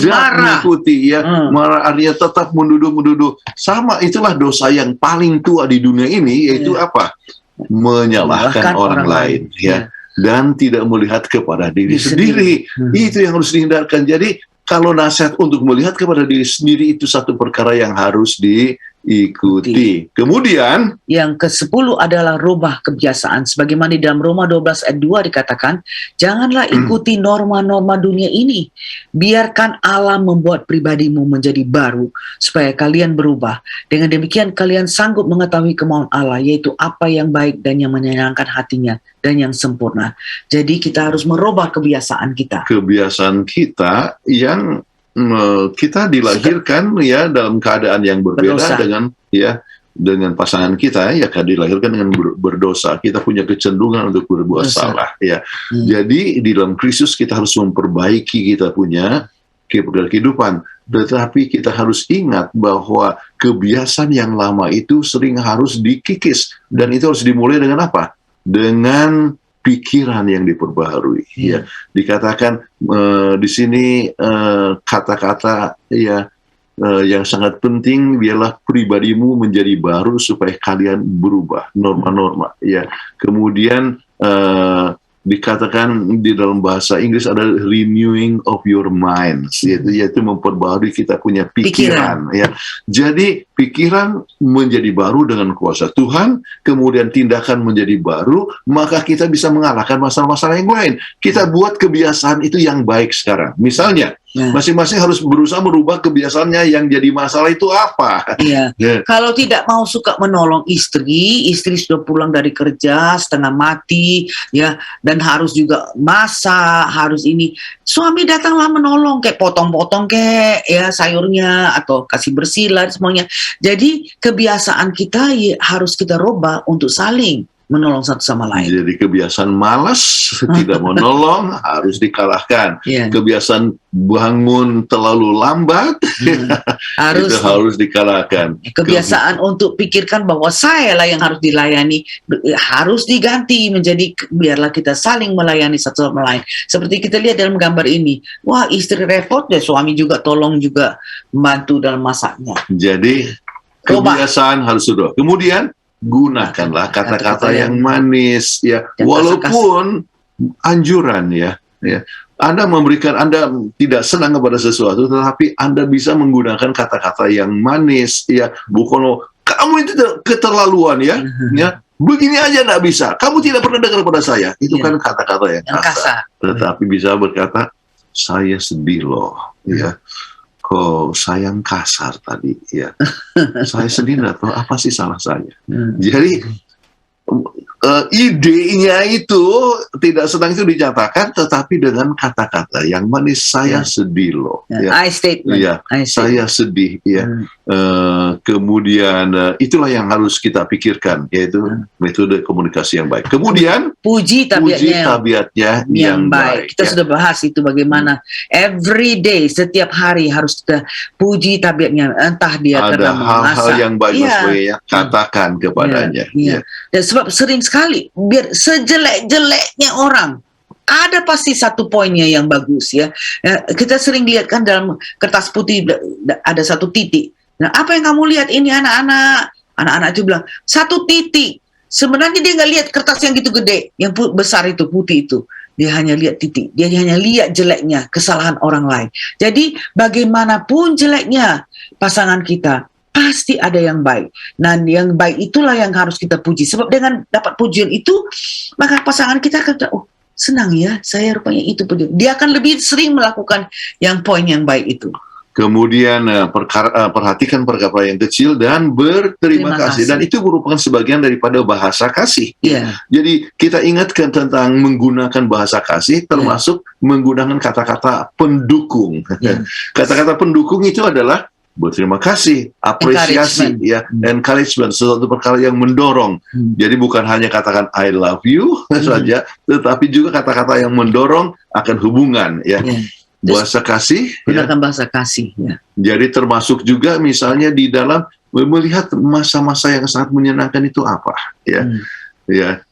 marah, mengikuti, ya, marah artinya tetap menduduh. Sama, itulah dosa yang paling tua di dunia ini, yaitu apa? Menyalahkan orang lain, ya. Dan tidak melihat kepada diri sendiri. Itu yang harus dihindarkan. Jadi kalau nasihat untuk melihat kepada diri sendiri itu satu perkara yang harus diikuti. Kemudian yang ke-10 adalah rubah kebiasaan. Sebagaimana di dalam Roma 12 ayat 2 dikatakan, janganlah ikuti norma-norma dunia ini. Biarkan Allah membuat pribadimu menjadi baru supaya kalian berubah. Dengan demikian kalian sanggup mengetahui kemauan Allah, yaitu apa yang baik dan yang menyenangkan hatinya dan yang sempurna. Jadi kita harus merubah kebiasaan kita. Kebiasaan kita yang kita dilahirkan, ya, dalam keadaan yang berbeda dengan pasangan kita, ya, kan dilahirkan dengan berdosa. Kita punya kecenderungan untuk berbuat salah, ya. Jadi di dalam Kristus kita harus memperbaiki kita punya kehidupan. Tetapi kita harus ingat bahwa kebiasaan yang lama itu sering harus dikikis, dan itu harus dimulai dengan apa? Dengan pikiran yang diperbaharui. Ya, dikatakan di sini kata-kata, ya, yang sangat penting, biarlah pribadimu menjadi baru supaya kalian berubah, norma-norma. Ya, kemudian dikatakan di dalam bahasa Inggris ada renewing of your minds, yaitu memperbaharui kita punya pikiran. Ya. Jadi pikiran menjadi baru dengan kuasa Tuhan, kemudian tindakan menjadi baru, maka kita bisa mengalahkan masalah-masalah yang lain. Kita buat kebiasaan itu yang baik sekarang. Misalnya, masing-masing harus berusaha merubah kebiasaannya yang jadi masalah itu apa. Kalau tidak mau suka menolong istri sudah pulang dari kerja setengah mati, ya, dan harus juga masak, harus ini. Suami datanglah menolong, kayak potong-potong kayak, ya, sayurnya atau kasih bersih lah semuanya. Jadi kebiasaan kita harus kita rubah untuk saling menolong satu sama lain. Jadi kebiasaan malas, tidak menolong, harus dikalahkan. Kebiasaan bangun terlalu lambat, itu harus dikalahkan. Kebiasaan untuk pikirkan bahwa saya lah yang harus dilayani, harus diganti menjadi biarlah kita saling melayani satu sama lain. Seperti kita lihat dalam gambar ini, wah, istri repot, ya, suami juga tolong juga membantu dalam masaknya. Jadi kebiasaan harus sudah. Kemudian gunakanlah kata-kata yang manis, ya, walaupun anjuran, ya. Anda tidak senang kepada sesuatu, tetapi Anda bisa menggunakan kata-kata yang manis, ya. Bukan kamu itu keterlaluan, ya. Begini aja nggak bisa, kamu tidak pernah dengar pada saya. Itu kan kata-kata yang kasar. Tetapi bisa berkata, saya sedih loh, ya. Kok saya yang kasar tadi, ya. Saya sendiri nggak tahu apa sih salah saya. Jadi idenya itu tidak senang itu dinyatakan, tetapi dengan kata-kata yang manis. Saya sedih loh. I statement. Iya, saya sedih. Ya. Kemudian itulah yang harus kita pikirkan, yaitu metode komunikasi yang baik. Kemudian puji tabiatnya yang baik. Kita sudah bahas itu bagaimana every day, setiap hari harus kita puji tabiatnya. Entah dia ada karena memasak. hal-hal yang bagus, katakan kepadanya. Dan sebab sering sekali, biar sejelek-jeleknya orang, ada pasti satu poinnya yang bagus ya. Kita sering lihat kan dalam kertas putih ada satu titik. Nah, apa yang kamu lihat ini anak-anak itu bilang satu titik. Sebenarnya dia nggak lihat kertas yang gitu gede, yang besar itu putih itu. Dia hanya lihat titik. Dia hanya lihat jeleknya, kesalahan orang lain. Jadi bagaimanapun jeleknya pasangan kita, pasti ada yang baik. Dan yang baik itulah yang harus kita puji. Sebab dengan dapat pujian itu, maka pasangan kita akan, oh senang ya, saya rupanya itu pujian. Dia akan lebih sering melakukan yang poin yang baik itu. Kemudian perhatikan perkara yang kecil dan berterima kasih. Dan itu merupakan sebagian daripada bahasa kasih. Jadi kita ingatkan tentang menggunakan bahasa kasih, termasuk menggunakan kata-kata pendukung. Kata-kata pendukung itu adalah berterima kasih, apresiasi, encouragement, sesuatu perkara yang mendorong. Jadi bukan hanya katakan I love you saja, tetapi juga kata-kata yang mendorong akan hubungan, bahasa kasih. Gunakan bahasa kasih. Jadi termasuk juga misalnya di dalam melihat masa-masa yang sangat menyenangkan itu apa,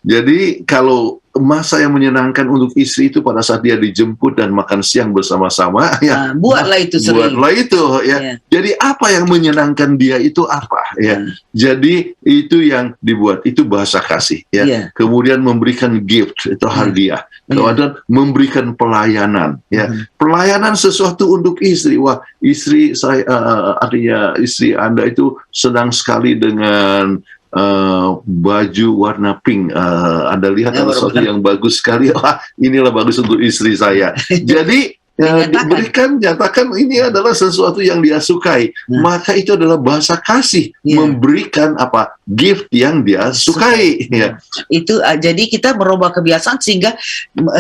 Jadi kalau masa yang menyenangkan untuk istri itu pada saat dia dijemput dan makan siang bersama-sama, buatlah itu sering. Buatlah itu, Jadi apa yang menyenangkan dia itu apa, Jadi itu yang dibuat, itu bahasa kasih, Kemudian memberikan gift, itu hadiah. Kemudian memberikan pelayanan, Pelayanan sesuatu untuk istri. Wah, istri saya, artinya istri Anda itu senang sekali dengan baju warna pink. Anda lihat ada sesuatu yang bagus sekali. Wah, inilah bagus untuk istri saya. Jadi nyatakan ini adalah sesuatu yang dia sukai. Maka itu adalah bahasa kasih, memberikan gift yang dia sukai. Itu jadi kita merubah kebiasaan sehingga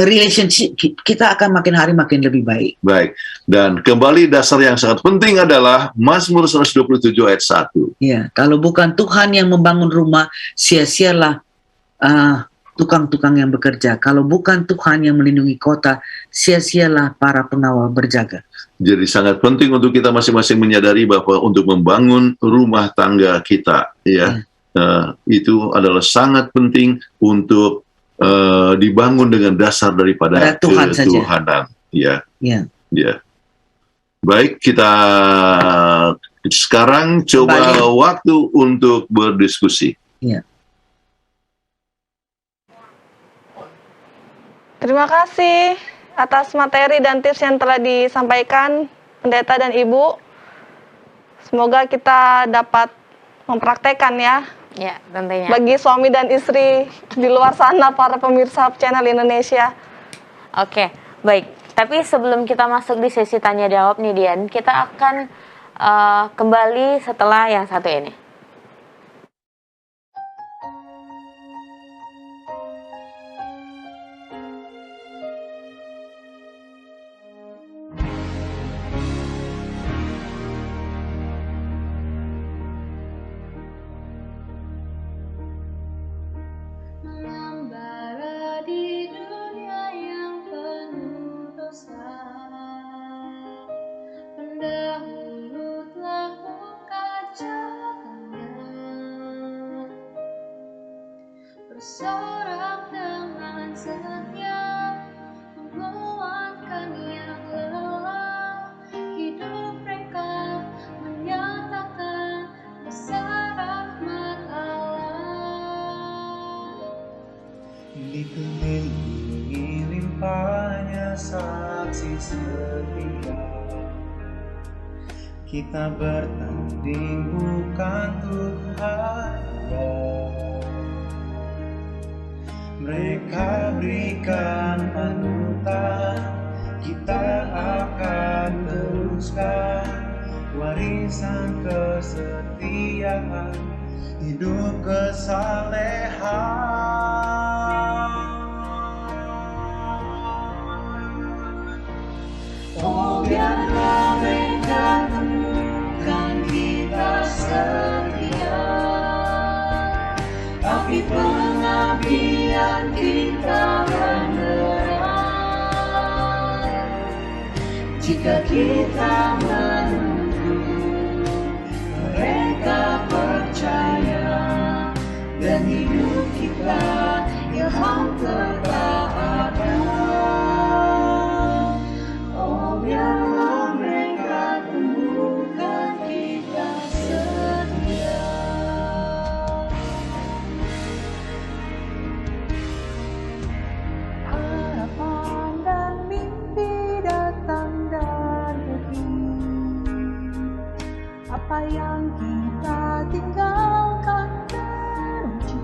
relationship kita akan makin hari makin lebih baik. Baik. Dan kembali dasar yang sangat penting adalah Mazmur 127 ayat 1. Kalau bukan Tuhan yang membangun rumah, sia-sialah tukang-tukang yang bekerja. Kalau bukan Tuhan yang melindungi kota, sia-sialah para pengawal berjaga. Jadi sangat penting untuk kita masing-masing menyadari bahwa untuk membangun rumah tangga kita, itu adalah sangat penting untuk dibangun dengan dasar daripada ketuhanan. Baik, kita sekarang coba waktu untuk berdiskusi. Terima kasih atas materi dan tips yang telah disampaikan pendeta dan ibu. Semoga kita dapat mempraktekkan tentunya. Bagi suami dan istri di luar sana, para pemirsa channel Indonesia. Oke, baik. Tapi sebelum kita masuk di sesi tanya jawab nih Dian, kita akan kembali setelah yang satu ini. Bersorak dengan setia, menguatkan yang lelah. Hidup mereka menyatakan besar rahmat Allah. Dikelilingi limpahnya saksi setia, kita bertanding bukan Tuhan. Mereka berikan panutan, kita akan teruskan warisan kesetiaan hidup kesalehan. Oh, biarlah mereka temukan kita setia, tapi pengabdian kita beneran. Jika kita menunggu, mereka percaya, dan hidup kita ilham ketaatan. Oh, biarlah mereka temukan kita setia. Harapan dan mimpi datang dan pergi. Apa yang kita tinggalkan teruji.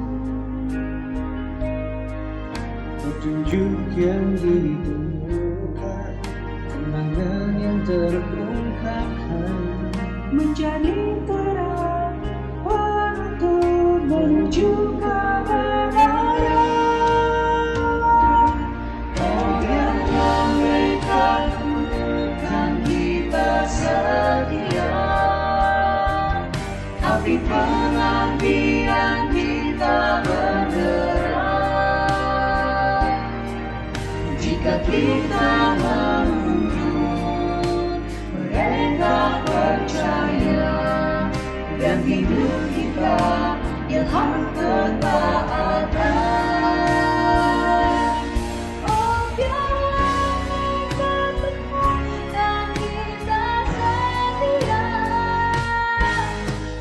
Petunjuk yang ditemukan, kenangan yang terungkapkan, menjadi terang penuntun menuju kebenaran. Oh, biarlah mereka temukan kita setia, tapi pengabdian kita beneran. Jika kita menunggu, mereka percaya, dan hidup kita ilham ketaatan. Oh, biarlah mereka temukan kita setia,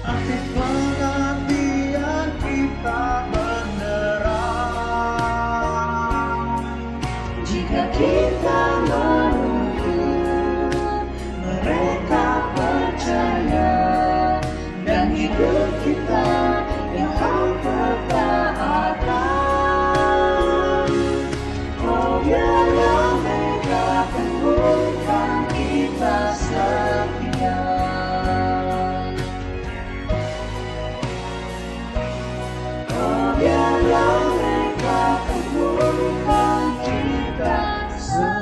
tapi pengabdian kita beneran. Jika kita menunggu, mereka percaya, dan hidup kita ilham ketaatan. Oh, biarlah mereka temukan kita setia, oh, biarlah mereka temukan kita setia.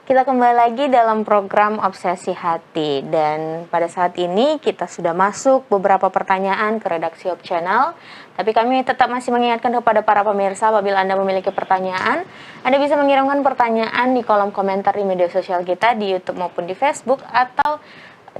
Kita kembali lagi dalam program Obsesi Hati, dan pada saat ini kita sudah masuk beberapa pertanyaan ke redaksi Hope Channel. Tapi kami tetap masih mengingatkan kepada para pemirsa, apabila Anda memiliki pertanyaan, Anda bisa mengirimkan pertanyaan di kolom komentar di media sosial kita di YouTube maupun di Facebook, atau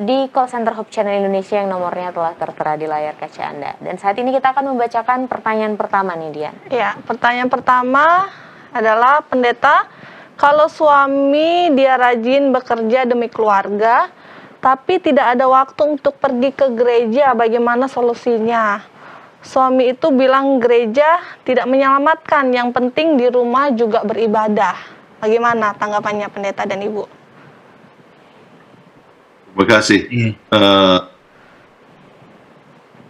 di call center Hope Channel Indonesia yang nomornya telah tertera di layar kaca Anda. Dan saat ini kita akan membacakan pertanyaan pertama nih, Dian. Ya, pertanyaan pertama adalah, pendeta, kalau suami dia rajin bekerja demi keluarga, tapi tidak ada waktu untuk pergi ke gereja, bagaimana solusinya? Suami itu bilang gereja tidak menyelamatkan, yang penting di rumah juga beribadah. Bagaimana tanggapannya pendeta dan ibu? Terima kasih.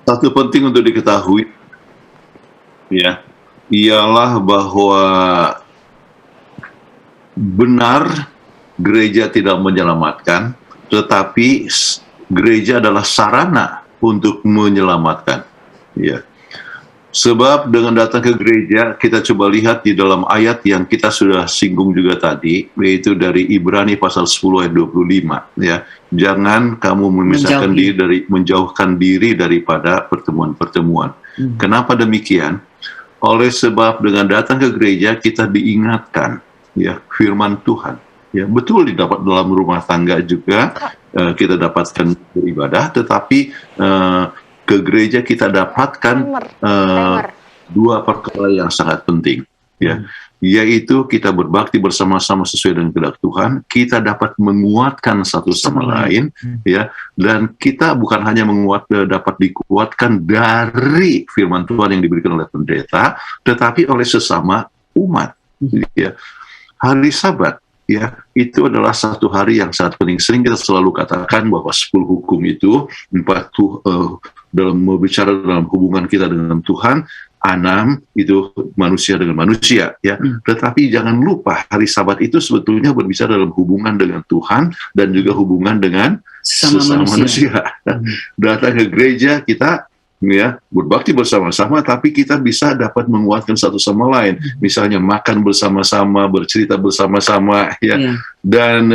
Satu penting untuk diketahui, ya, ialah bahwa benar gereja tidak menyelamatkan, tetapi gereja adalah sarana untuk menyelamatkan. Ya. Sebab dengan datang ke gereja, kita coba lihat di dalam ayat yang kita sudah singgung juga tadi, yaitu dari Ibrani pasal 10 ayat 25. Ya. Jangan kamu menjauhkan diri daripada pertemuan-pertemuan. Kenapa demikian? Oleh sebab dengan datang ke gereja, kita diingatkan, ya, firman Tuhan. Ya, betul didapat dalam rumah tangga juga kita dapatkan beribadah, tetapi ke gereja kita dapatkan dua perkara yang sangat penting, ya, yaitu kita berbakti bersama-sama sesuai dengan kehendak Tuhan, kita dapat menguatkan satu sama lain, ya, dan kita bukan hanya dapat dikuatkan dari firman Tuhan yang diberikan oleh pendeta, tetapi oleh sesama umat, ya. Hari Sabat ya, itu adalah satu hari yang sangat penting. Sering kita selalu katakan bahwa 10 hukum itu, 4 dalam berbicara dalam hubungan kita dengan Tuhan, 6 itu manusia dengan manusia, ya. Tetapi jangan lupa hari Sabat itu sebetulnya berbicara dalam hubungan dengan Tuhan dan juga hubungan dengan sesama manusia. Datang ke gereja kita, ya, berbakti bersama-sama, tapi kita bisa dapat menguatkan satu sama lain. Misalnya makan bersama-sama, bercerita bersama-sama, ya. Dan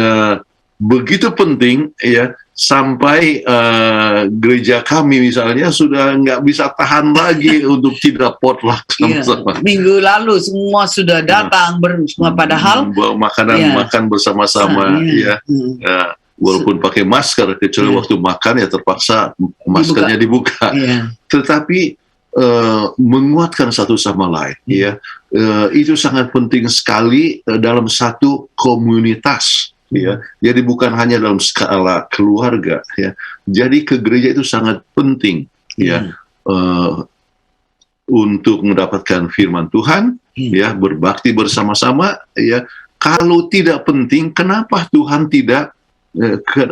begitu penting, ya, sampai gereja kami misalnya sudah nggak bisa tahan lagi untuk tidak potluck sama-sama. Minggu lalu semua sudah datang semua, padahal makan bersama-sama, ya. Walaupun pakai masker, kecuali waktu makan ya terpaksa maskernya dibuka. Tetapi menguatkan satu sama lain, ya, itu sangat penting sekali dalam satu komunitas. Ya, jadi bukan hanya dalam skala keluarga, ya. Jadi ke gereja itu sangat penting, ya, untuk mendapatkan firman Tuhan, ya, berbakti bersama-sama, ya. Kalau tidak penting, kenapa Tuhan tidak?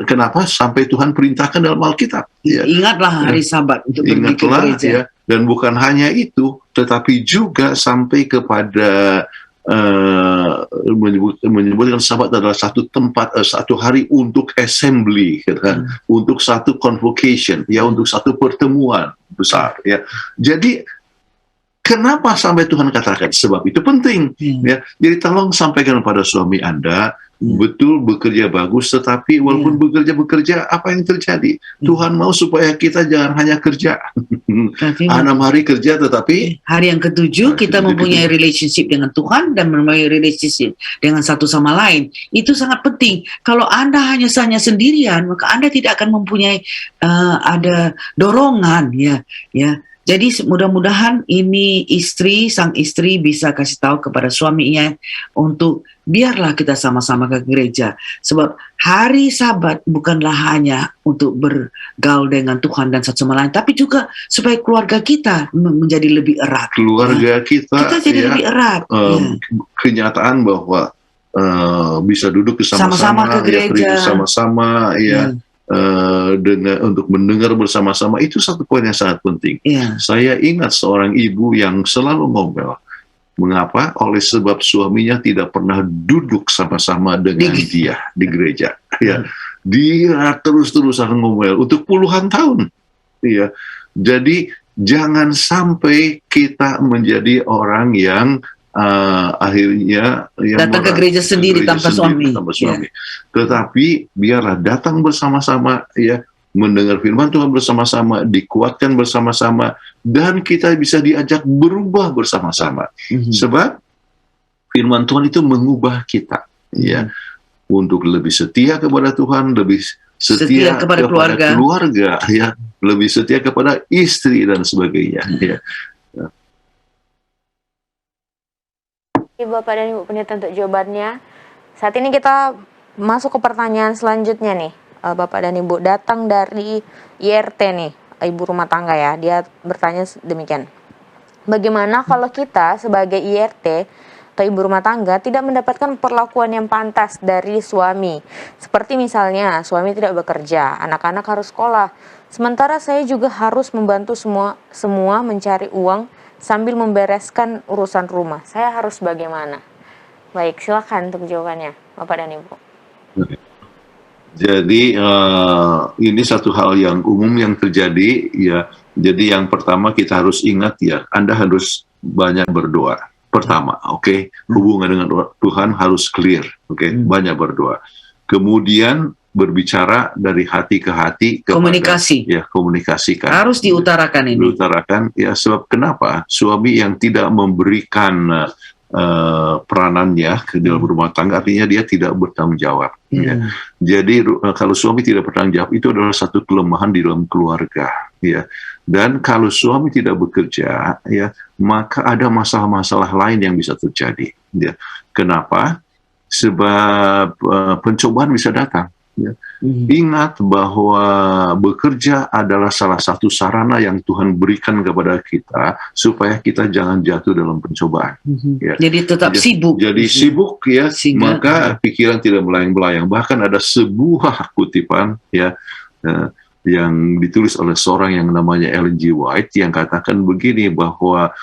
Kenapa sampai Tuhan perintahkan dalam Alkitab? Ya. Ingatlah hari Sabat untuk pergi ke gereja. Ya. Dan bukan hanya itu, tetapi juga sampai kepada menyebutkan Sabat adalah satu tempat, satu hari untuk assembly, kan? Untuk satu convocation, ya, untuk satu pertemuan besar, ya. Jadi kenapa sampai Tuhan katakan? Sebab itu penting, ya. Jadi tolong sampaikan kepada suami Anda, betul bekerja bagus, tetapi walaupun bekerja apa yang terjadi? Tuhan mau supaya kita jangan hanya kerja 6 hari kerja, tetapi hari yang ke-7 kita mempunyai relationship dengan Tuhan dan mempunyai relationship dengan satu sama lain. Itu sangat penting. Kalau Anda hanya sendirian, maka Anda tidak akan mempunyai ada dorongan, ya. Jadi mudah-mudahan ini sang istri bisa kasih tahu kepada suaminya untuk biarlah kita sama-sama ke gereja. Sebab hari Sabat bukanlah hanya untuk bergaul dengan Tuhan dan satu sama lain, tapi juga supaya keluarga kita menjadi lebih erat. Keluarga kita jadi lebih erat. Kenyataan bahwa bisa duduk sama-sama ke gereja, bersama-sama, ya. Untuk mendengar bersama-sama, itu satu poin yang sangat penting. Saya ingat seorang ibu yang selalu ngomel. Mengapa? Oleh sebab suaminya tidak pernah duduk sama-sama dengan dia di gereja. Ya, dia terus-terusan ngomel untuk puluhan tahun. Ya, jadi jangan sampai kita menjadi orang yang akhirnya datang ke gereja sendiri tanpa suami. Tetapi biarlah datang bersama-sama, ya, mendengar firman Tuhan bersama-sama, dikuatkan bersama-sama, dan kita bisa diajak berubah bersama-sama. Sebab firman Tuhan itu mengubah kita, ya, untuk lebih setia kepada Tuhan, lebih setia kepada keluarga, ya, lebih setia kepada istri dan sebagainya, ya. Bapak dan Ibu Pendeta untuk jawabannya. Saat ini kita masuk ke pertanyaan selanjutnya nih, Bapak dan Ibu, datang dari IRT nih, ibu rumah tangga, ya. Dia bertanya demikian. Bagaimana kalau kita sebagai IRT atau ibu rumah tangga tidak mendapatkan perlakuan yang pantas dari suami? Seperti misalnya suami tidak bekerja, anak-anak harus sekolah, sementara saya juga harus membantu semua mencari uang sambil membereskan urusan rumah. Saya harus bagaimana? Baik, silakan untuk jawabannya, Bapak dan Ibu. Jadi ini satu hal yang umum yang terjadi, ya. Jadi yang pertama kita harus ingat, ya, Anda harus banyak berdoa. Pertama, hubungan dengan Tuhan harus clear, banyak berdoa. Kemudian berbicara dari hati ke hati, komunikasi, ya, komunikasikan, harus diutarakan ini. Diutarakan, ya, sebab kenapa suami yang tidak memberikan peranannya ke dalam rumah tangga, artinya dia tidak bertanggung jawab. Ya. Jadi kalau suami tidak bertanggung jawab, itu adalah satu kelemahan di dalam keluarga. Ya. Dan kalau suami tidak bekerja, ya, maka ada masalah-masalah lain yang bisa terjadi. Ya. Kenapa? Sebab pencobaan bisa datang. Ya. Ingat bahwa bekerja adalah salah satu sarana yang Tuhan berikan kepada kita supaya kita jangan jatuh dalam pencobaan. Ya. Jadi tetap sibuk. Jadi sibuk ya, Sehingga- maka pikiran tidak melayang-layang. Bahkan ada sebuah kutipan ya yang ditulis oleh seorang yang namanya Ellen G. White yang katakan begini bahwa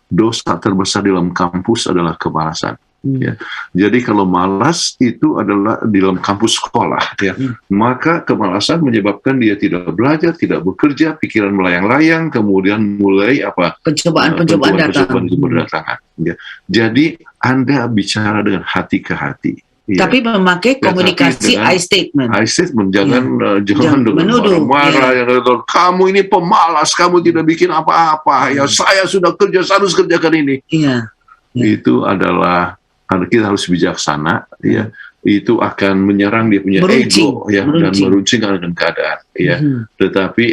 dosa terbesar di dalam kampus adalah kemalasan. Ya. Jadi kalau malas itu adalah di dalam kampus sekolah, ya, maka kemalasan menyebabkan dia tidak belajar, tidak bekerja, pikiran melayang-layang, kemudian mulai Pencobaan-pencobaan datang. berdatangan. Ya. Jadi Anda bicara dengan hati ke hati. Ya. Tapi memakai komunikasi dengan I statement. I statement, jangan Jangan dengan menuduh, marah-marah, yang kamu ini pemalas, kamu tidak bikin apa-apa. Ya saya sudah kerja, saya harus kerjakan ini. Iya. Itu adalah karena kita harus bijaksana, ya, itu akan menyerang dia punya Meruncing, ego, ya, dan meruncing dengan keadaan, ya. Tetapi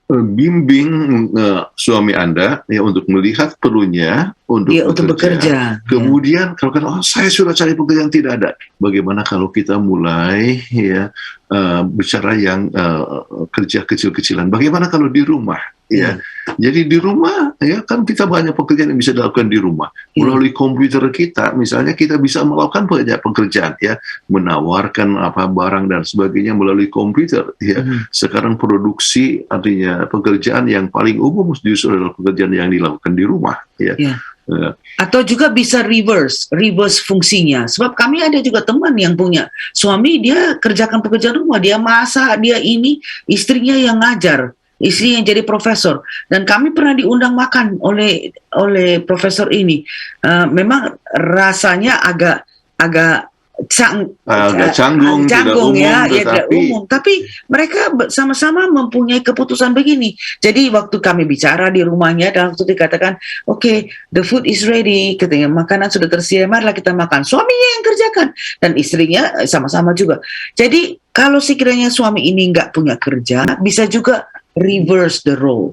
bimbing suami Anda ya untuk melihat perlunya untuk bekerja. Kemudian kalau kan saya sudah cari pekerjaan tidak ada. Bagaimana kalau kita mulai ya bicara yang kerja kecil-kecilan? Bagaimana kalau di rumah? Ya, jadi di rumah ya kan kita banyak pekerjaan yang bisa dilakukan di rumah melalui komputer kita. Misalnya kita bisa melakukan banyak pekerjaan ya, menawarkan apa barang dan sebagainya melalui komputer. Ya, sekarang produksi artinya pekerjaan yang paling umum justru adalah pekerjaan yang dilakukan di rumah. Ya. Atau juga bisa reverse fungsinya. Sebab kami ada juga teman yang punya suami dia kerjakan pekerjaan rumah, dia masak, dia ini, istrinya yang ngajar. Istri yang jadi profesor, dan kami pernah diundang makan oleh profesor ini. Memang rasanya agak canggung ya, tidak umum. Tapi mereka sama-sama mempunyai keputusan begini. Jadi waktu kami bicara di rumahnya, dan waktu dikatakan, okay, the food is ready, katanya makanan sudah tersedia, marilah kita makan. Suaminya yang kerjakan dan istrinya sama-sama juga. Jadi kalau sekiranya suami ini nggak punya kerja, bisa juga reverse the role.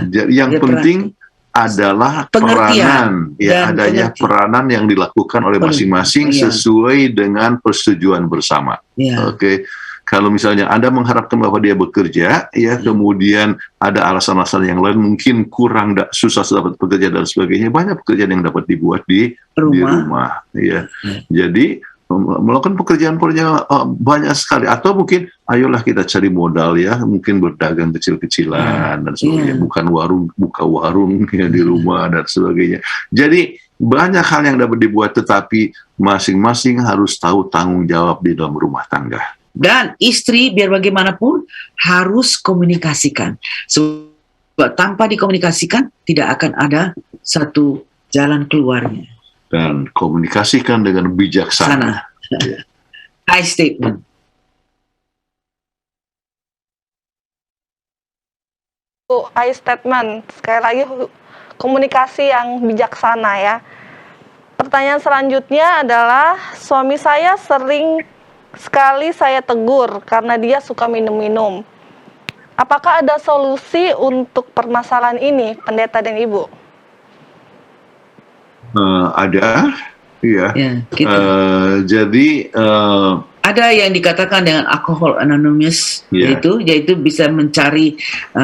Yang penting adalah peranan, ya adanya peranan yang dilakukan oleh masing-masing sesuai dengan persetujuan bersama. Oke. Kalau misalnya Anda mengharapkan bahwa dia bekerja, ya kemudian ada alasan-alasan yang lain, mungkin kurang susah dapat pekerja dan sebagainya, banyak pekerjaan yang dapat dibuat di rumah. Ya. Jadi melakukan pekerjaan banyak sekali, atau mungkin ayolah kita cari modal ya, mungkin berdagang kecil-kecilan dan sebagainya, buka warung ya di rumah dan sebagainya. Jadi banyak hal yang dapat dibuat, tetapi masing-masing harus tahu tanggung jawab di dalam rumah tangga. Dan istri biar bagaimanapun harus komunikasikan. Sebab tanpa dikomunikasikan tidak akan ada satu jalan keluarnya. Dan komunikasikan dengan bijaksana. I statement. I statement. Sekali lagi komunikasi yang bijaksana ya. Pertanyaan selanjutnya adalah suami saya sering sekali saya tegur karena dia suka minum-minum. Apakah ada solusi untuk permasalahan ini, pendeta dan ibu? Ada, ya. Jadi ada yang dikatakan dengan alcohol anonymous, yaitu bisa mencari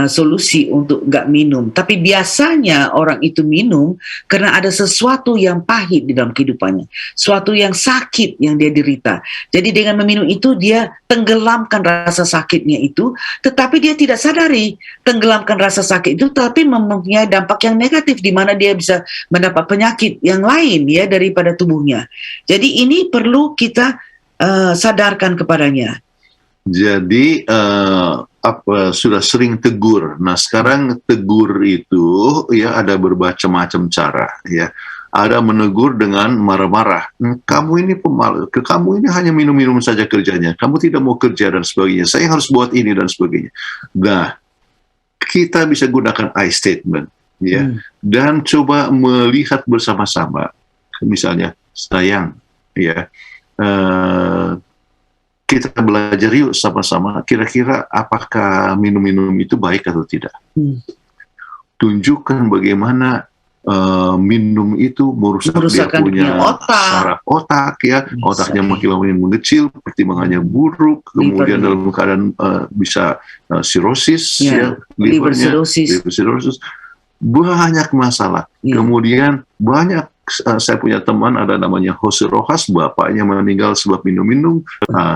solusi untuk nggak minum. Tapi biasanya orang itu minum karena ada sesuatu yang pahit di dalam kehidupannya, sesuatu yang sakit yang dia derita. Jadi dengan meminum itu dia tenggelamkan rasa sakitnya itu, tetapi dia tidak sadari tenggelamkan rasa sakit itu, tapi mempunyai dampak yang negatif di mana dia bisa mendapat penyakit yang lain ya daripada tubuhnya. Jadi ini perlu kita sadarkan kepadanya. Jadi sudah sering tegur. Nah sekarang tegur itu ya ada bermacam-macam cara ya. Ada menegur dengan marah-marah. Kamu ini pemalas, kamu ini hanya minum-minum saja kerjanya. Kamu tidak mau kerja dan sebagainya. Saya harus buat ini dan sebagainya. Nah kita bisa gunakan I statement ya, dan coba melihat bersama-sama. Misalnya sayang ya. Kita belajar yuk sama-sama, kira-kira apakah minum-minum itu baik atau tidak. Tunjukkan bagaimana minum itu merusak dia Merusakkan punya punya otak. saraf otak ya, otaknya makin lama makin mengecil, pertimbangannya buruk, kemudian Liver. dalam keadaan bisa sirosis Ya, ya, liver livernya, cirrhosis. liver cirrhosis, banyak masalah. Ya. Kemudian banyak, saya punya teman ada namanya Jose Rojas, bapaknya meninggal sebab minum-minum,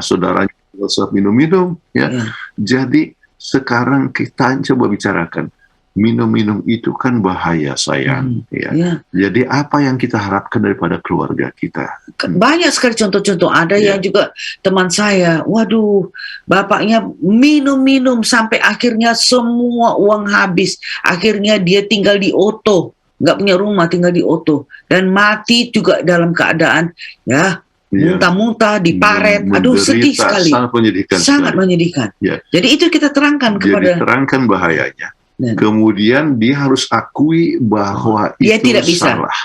saudaranya meninggal sebab minum-minum ya. Ya. Jadi sekarang kita coba bicarakan, minum-minum itu kan bahaya sayang ya. Ya. Jadi apa yang kita harapkan daripada keluarga kita? Banyak sekali contoh-contoh. Ada Ya. yang juga teman saya, waduh, bapaknya minum-minum sampai akhirnya semua uang habis. Akhirnya dia tinggal di Oto, nggak punya rumah, tinggal di Oto, dan mati juga dalam keadaan ya Ya. muntah-muntah di paret. Aduh, sedih Menderita, sekali, sangat menyedihkan sangat sekali. menyedihkan. Ya. Jadi itu kita terangkan Jadi kepada terangkan bahayanya. Dan- Kemudian dia harus akui bahwa Dia itu tidak bisa. salah.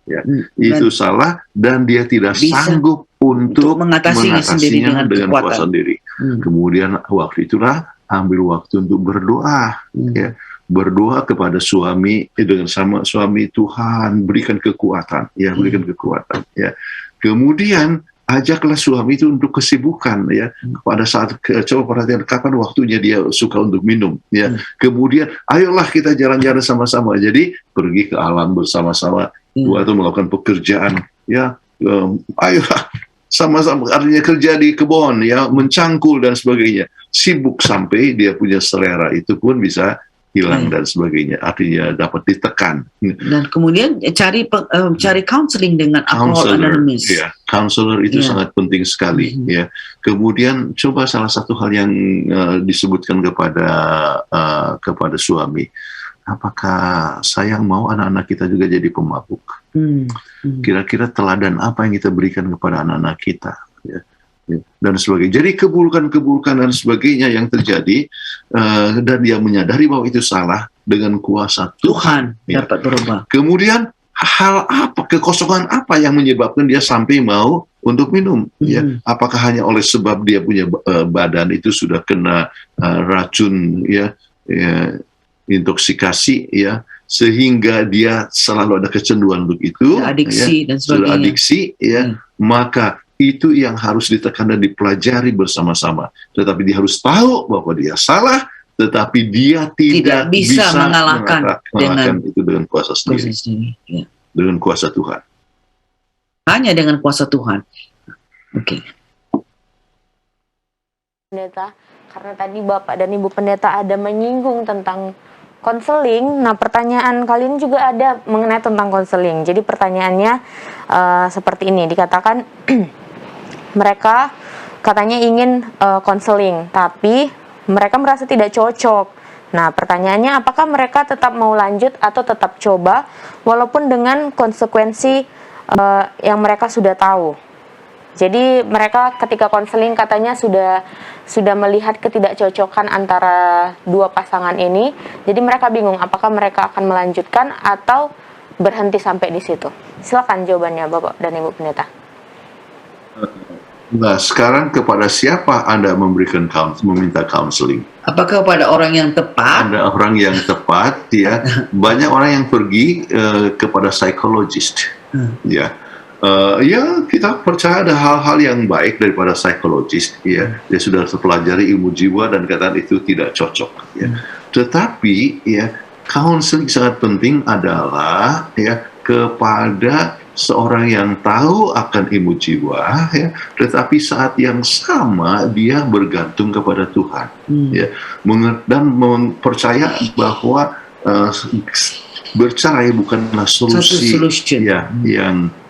Ya, dan itu salah dan dia tidak Bisa sanggup untuk mengatasinya sendiri dengan kekuatan. kuasa sendiri. Hmm. Kemudian waktu itulah ambil waktu untuk berdoa, ya. Berdoa kepada suami dengan sama suami, Tuhan berikan kekuatan, ya, berikan kekuatan, ya. Kemudian ajaklah suami itu untuk kesibukan, ya. Pada saat coba perhatikan kapan waktunya dia suka untuk minum, ya. Kemudian ayolah kita jalan-jalan sama-sama. Jadi pergi ke alam bersama-sama, atau melakukan pekerjaan, ya. Ayolah sama-sama, artinya kerja di kebun, ya, mencangkul dan sebagainya. Sibuk sampai dia punya selera itu pun bisa hilang dan sebagainya. Artinya dapat ditekan. Dan kemudian cari counseling dengan Alcohol Anonymous. Ya, counselor itu Ya. sangat penting sekali. Ya. Kemudian coba salah satu hal yang disebutkan kepada suami, apakah sayang mau anak-anak kita juga jadi pemabuk? Kira-kira teladan apa yang kita berikan kepada anak-anak kita? Ya. Dan sebagainya. Jadi keburukan-keburukan dan sebagainya yang terjadi, dan dia menyadari bahwa itu salah, dengan kuasa Tuhan ya. Dapat berubah. Kemudian hal apa, kekosongan apa yang menyebabkan dia sampai mau untuk minum? Ya, apakah hanya oleh sebab dia punya badan itu sudah kena racun, ya, intoksikasi, ya, sehingga dia selalu ada kecenderungan untuk itu, adiksi, ya, dan sebagainya. sudah adiksi, ya, maka itu yang harus ditekan dan dipelajari bersama-sama. Tetapi dia harus tahu bahwa dia salah, tetapi dia tidak bisa mengalahkan itu dengan kuasa sendiri. Ya. Dengan kuasa Tuhan. Hanya dengan kuasa Tuhan. Oke. Pendeta, karena tadi Bapak dan Ibu Pendeta ada menyinggung tentang konseling. Nah, pertanyaan kali ini juga ada mengenai tentang konseling. Jadi pertanyaannya seperti ini, dikatakan mereka katanya ingin konseling, tapi mereka merasa tidak cocok. Nah, pertanyaannya apakah mereka tetap mau lanjut atau tetap coba walaupun dengan konsekuensi yang mereka sudah tahu. Jadi mereka ketika konseling katanya sudah melihat ketidakcocokan antara dua pasangan ini. Jadi mereka bingung apakah mereka akan melanjutkan atau berhenti sampai di situ. Silakan jawabannya Bapak dan Ibu Pendeta. Nah, sekarang kepada siapa Anda meminta counseling? Apakah pada orang yang tepat? Ada orang yang tepat, ya. Banyak orang yang pergi kepada psikologis, ya. Ya, kita percaya ada hal-hal yang baik daripada psikologis, ya. Dia sudah terpelajari ilmu jiwa dan katakan itu tidak cocok, ya. Tetapi, ya, counseling sangat penting adalah, ya, kepada seorang yang tahu akan ilmu jiwa, ya, tetapi saat yang sama dia bergantung kepada Tuhan, ya, dan percaya bahwa bercerai bukanlah solusi ya,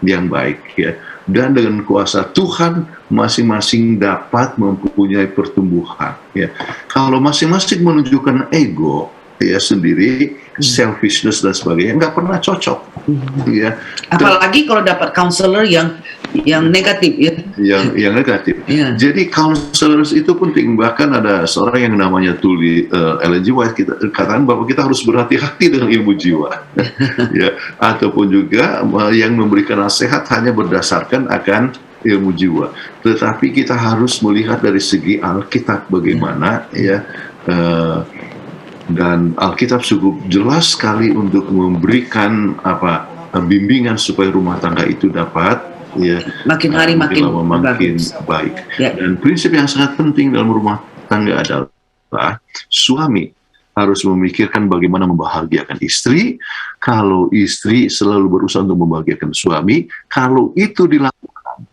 yang baik, ya. Dan dengan kuasa Tuhan masing-masing dapat mempunyai pertumbuhan, ya. Kalau masing-masing menunjukkan ego, ya, sendiri, selfishness dan sebagainya, nggak pernah cocok, ya. Apalagi kalau dapat counselor yang negatif, ya. Yang negatif. Ya. Jadi counselors itu penting. Bahkan ada seorang yang namanya Ellen G. White, kita katakan bahwa kita harus berhati-hati dengan ilmu jiwa, ya. Ataupun juga yang memberikan nasihat hanya berdasarkan akan ilmu jiwa. Tetapi kita harus melihat dari segi Alkitab bagaimana, ya. Dan Alkitab cukup jelas sekali untuk memberikan bimbingan supaya rumah tangga itu dapat Makin hari makin lama makin bagus. baik. Ya. Dan prinsip yang sangat penting dalam rumah tangga adalah suami harus memikirkan bagaimana membahagiakan istri. Kalau istri selalu berusaha untuk membahagiakan suami, kalau itu dilakukan,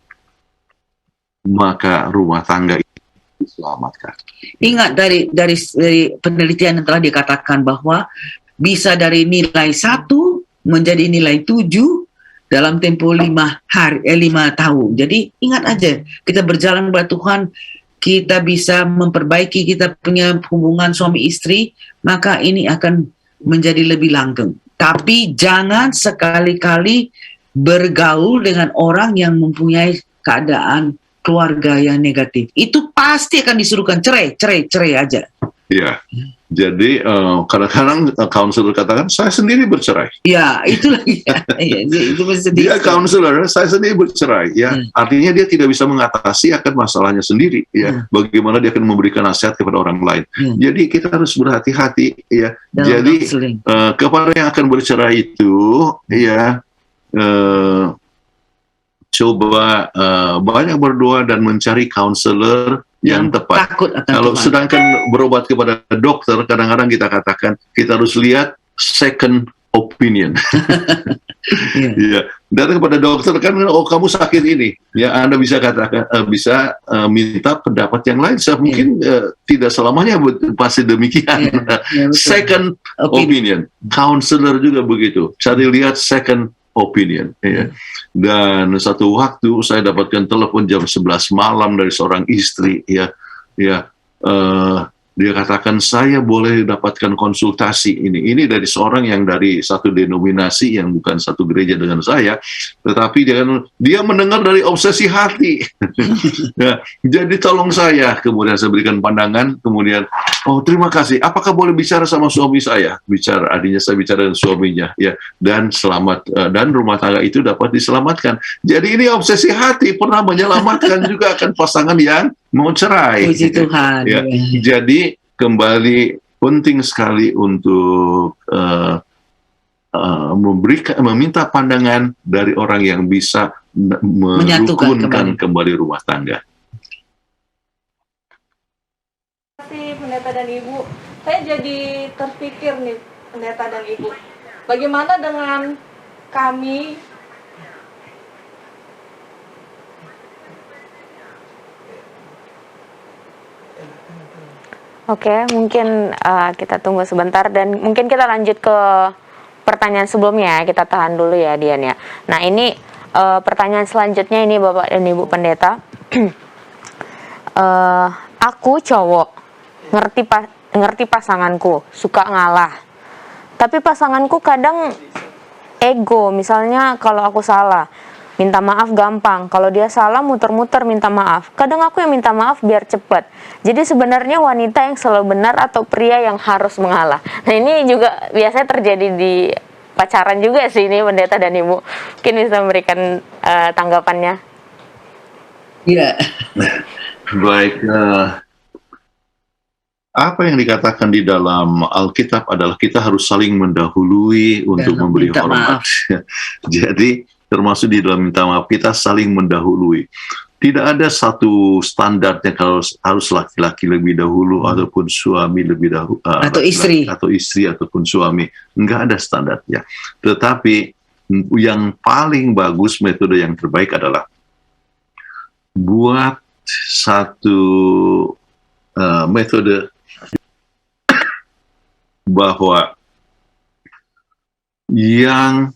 maka rumah tangga itu diselamatkan. Ingat dari penelitian yang telah dikatakan bahwa bisa dari nilai 1 menjadi nilai 7 dalam tempo 5 tahun. Jadi ingat aja, kita berjalan kepada Tuhan, kita bisa memperbaiki kita punya hubungan suami istri, maka ini akan menjadi lebih langgeng. Tapi jangan sekali-kali bergaul dengan orang yang mempunyai keadaan keluarga yang negatif. Itu pasti akan disuruhkan cerai aja. Ya, jadi kadang-kadang counselor katakan, saya sendiri bercerai. Ya, itulah ya. Itu sedih. Dia counselor, saya sendiri bercerai. Ya, artinya dia tidak bisa mengatasi akan masalahnya sendiri. Ya, bagaimana dia akan memberikan nasihat kepada orang lain. Jadi kita harus berhati-hati. Ya, Dalam jadi counseling. kepada yang akan bercerai itu, ya. Coba banyak berdoa dan mencari counselor yang tepat. Takut akan Kalau Tuhan. sedangkan berobat kepada dokter, kadang-kadang kita katakan kita harus lihat second opinion. Iya. Ya, datang kepada dokter kan, oh kamu sakit ini, ya Anda bisa katakan minta pendapat yang lain. Mungkin tidak selamanya pasti demikian. Ya, betul. Second opinion, counselor juga begitu. Cari lihat second opinion. Ya. Dan satu waktu saya dapatkan telepon jam 11 malam dari seorang istri, dia katakan, saya boleh dapatkan konsultasi ini dari seorang yang dari satu denominasi yang bukan satu gereja dengan saya, tetapi dia mendengar dari obsesi hati. Ya, jadi tolong saya. Kemudian saya berikan pandangan, kemudian, oh terima kasih, apakah boleh bicara sama suami saya? Bicara, adanya saya bicara dengan suaminya, ya, dan selamat, dan rumah tangga itu dapat diselamatkan. Jadi ini obsesi hati pernah menyelamatkan juga akan pasangan yang mau cerai. Puji Tuhan. Ya, jadi kembali penting sekali untuk meminta pandangan dari orang yang bisa merukunkan kembali rumah tangga. Terima kasih Pendeta dan Ibu. Saya jadi terpikir nih Pendeta dan Ibu, bagaimana dengan kami Oke, mungkin kita tunggu sebentar dan mungkin kita lanjut ke pertanyaan sebelumnya. Kita tahan dulu ya, Dian ya. Nah, ini pertanyaan selanjutnya ini Bapak dan Ibu Pendeta. Aku cowok, ngerti pasanganku, suka ngalah. Tapi pasanganku kadang ego, misalnya kalau aku salah, minta maaf gampang. Kalau dia salah muter-muter minta maaf. Kadang aku yang minta maaf biar cepat. Jadi sebenarnya wanita yang selalu benar atau pria yang harus mengalah. Nah ini juga biasanya terjadi di pacaran juga sih ini Pendeta dan Ibu. Mungkin bisa memberikan tanggapannya. Iya. Baik, apa yang dikatakan di dalam Alkitab adalah kita harus saling mendahului untuk Dalam memberi minta hormat. Jadi termasuk di dalam minta maaf kita saling mendahului. Tidak ada satu standarnya kalau harus laki-laki lebih dahulu ataupun suami lebih dahulu Atau istri. atau istri ataupun suami. Enggak ada standarnya. Tetapi yang paling bagus, metode yang terbaik adalah buat satu metode bahwa yang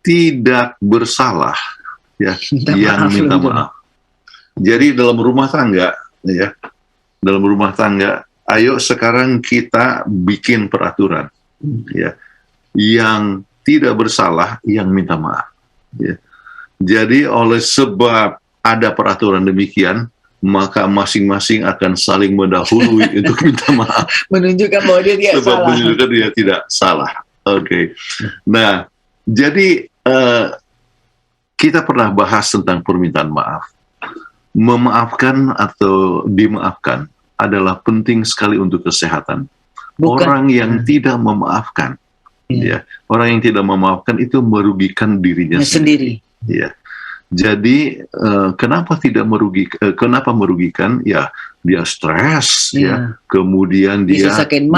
tidak bersalah ya yang minta maaf. Jadi dalam rumah tangga ya, dalam rumah tangga, ayo sekarang kita bikin peraturan ya, yang tidak bersalah yang minta maaf ya. Jadi oleh sebab ada peraturan demikian, maka masing-masing akan saling mendahului untuk minta maaf. Menunjukkan bahwa dia tidak Sebab salah. menunjukkan dia tidak salah. Oke. Nah, jadi kita pernah bahas tentang permintaan maaf. Memaafkan atau dimaafkan adalah penting sekali untuk kesehatan. Bukan. Orang yang tidak memaafkan, ya, orang yang tidak memaafkan itu merugikan dirinya Sendiri. Ya. Jadi kenapa kenapa merugikan? Ya, dia stres, ya. Kemudian dia Bisa sakit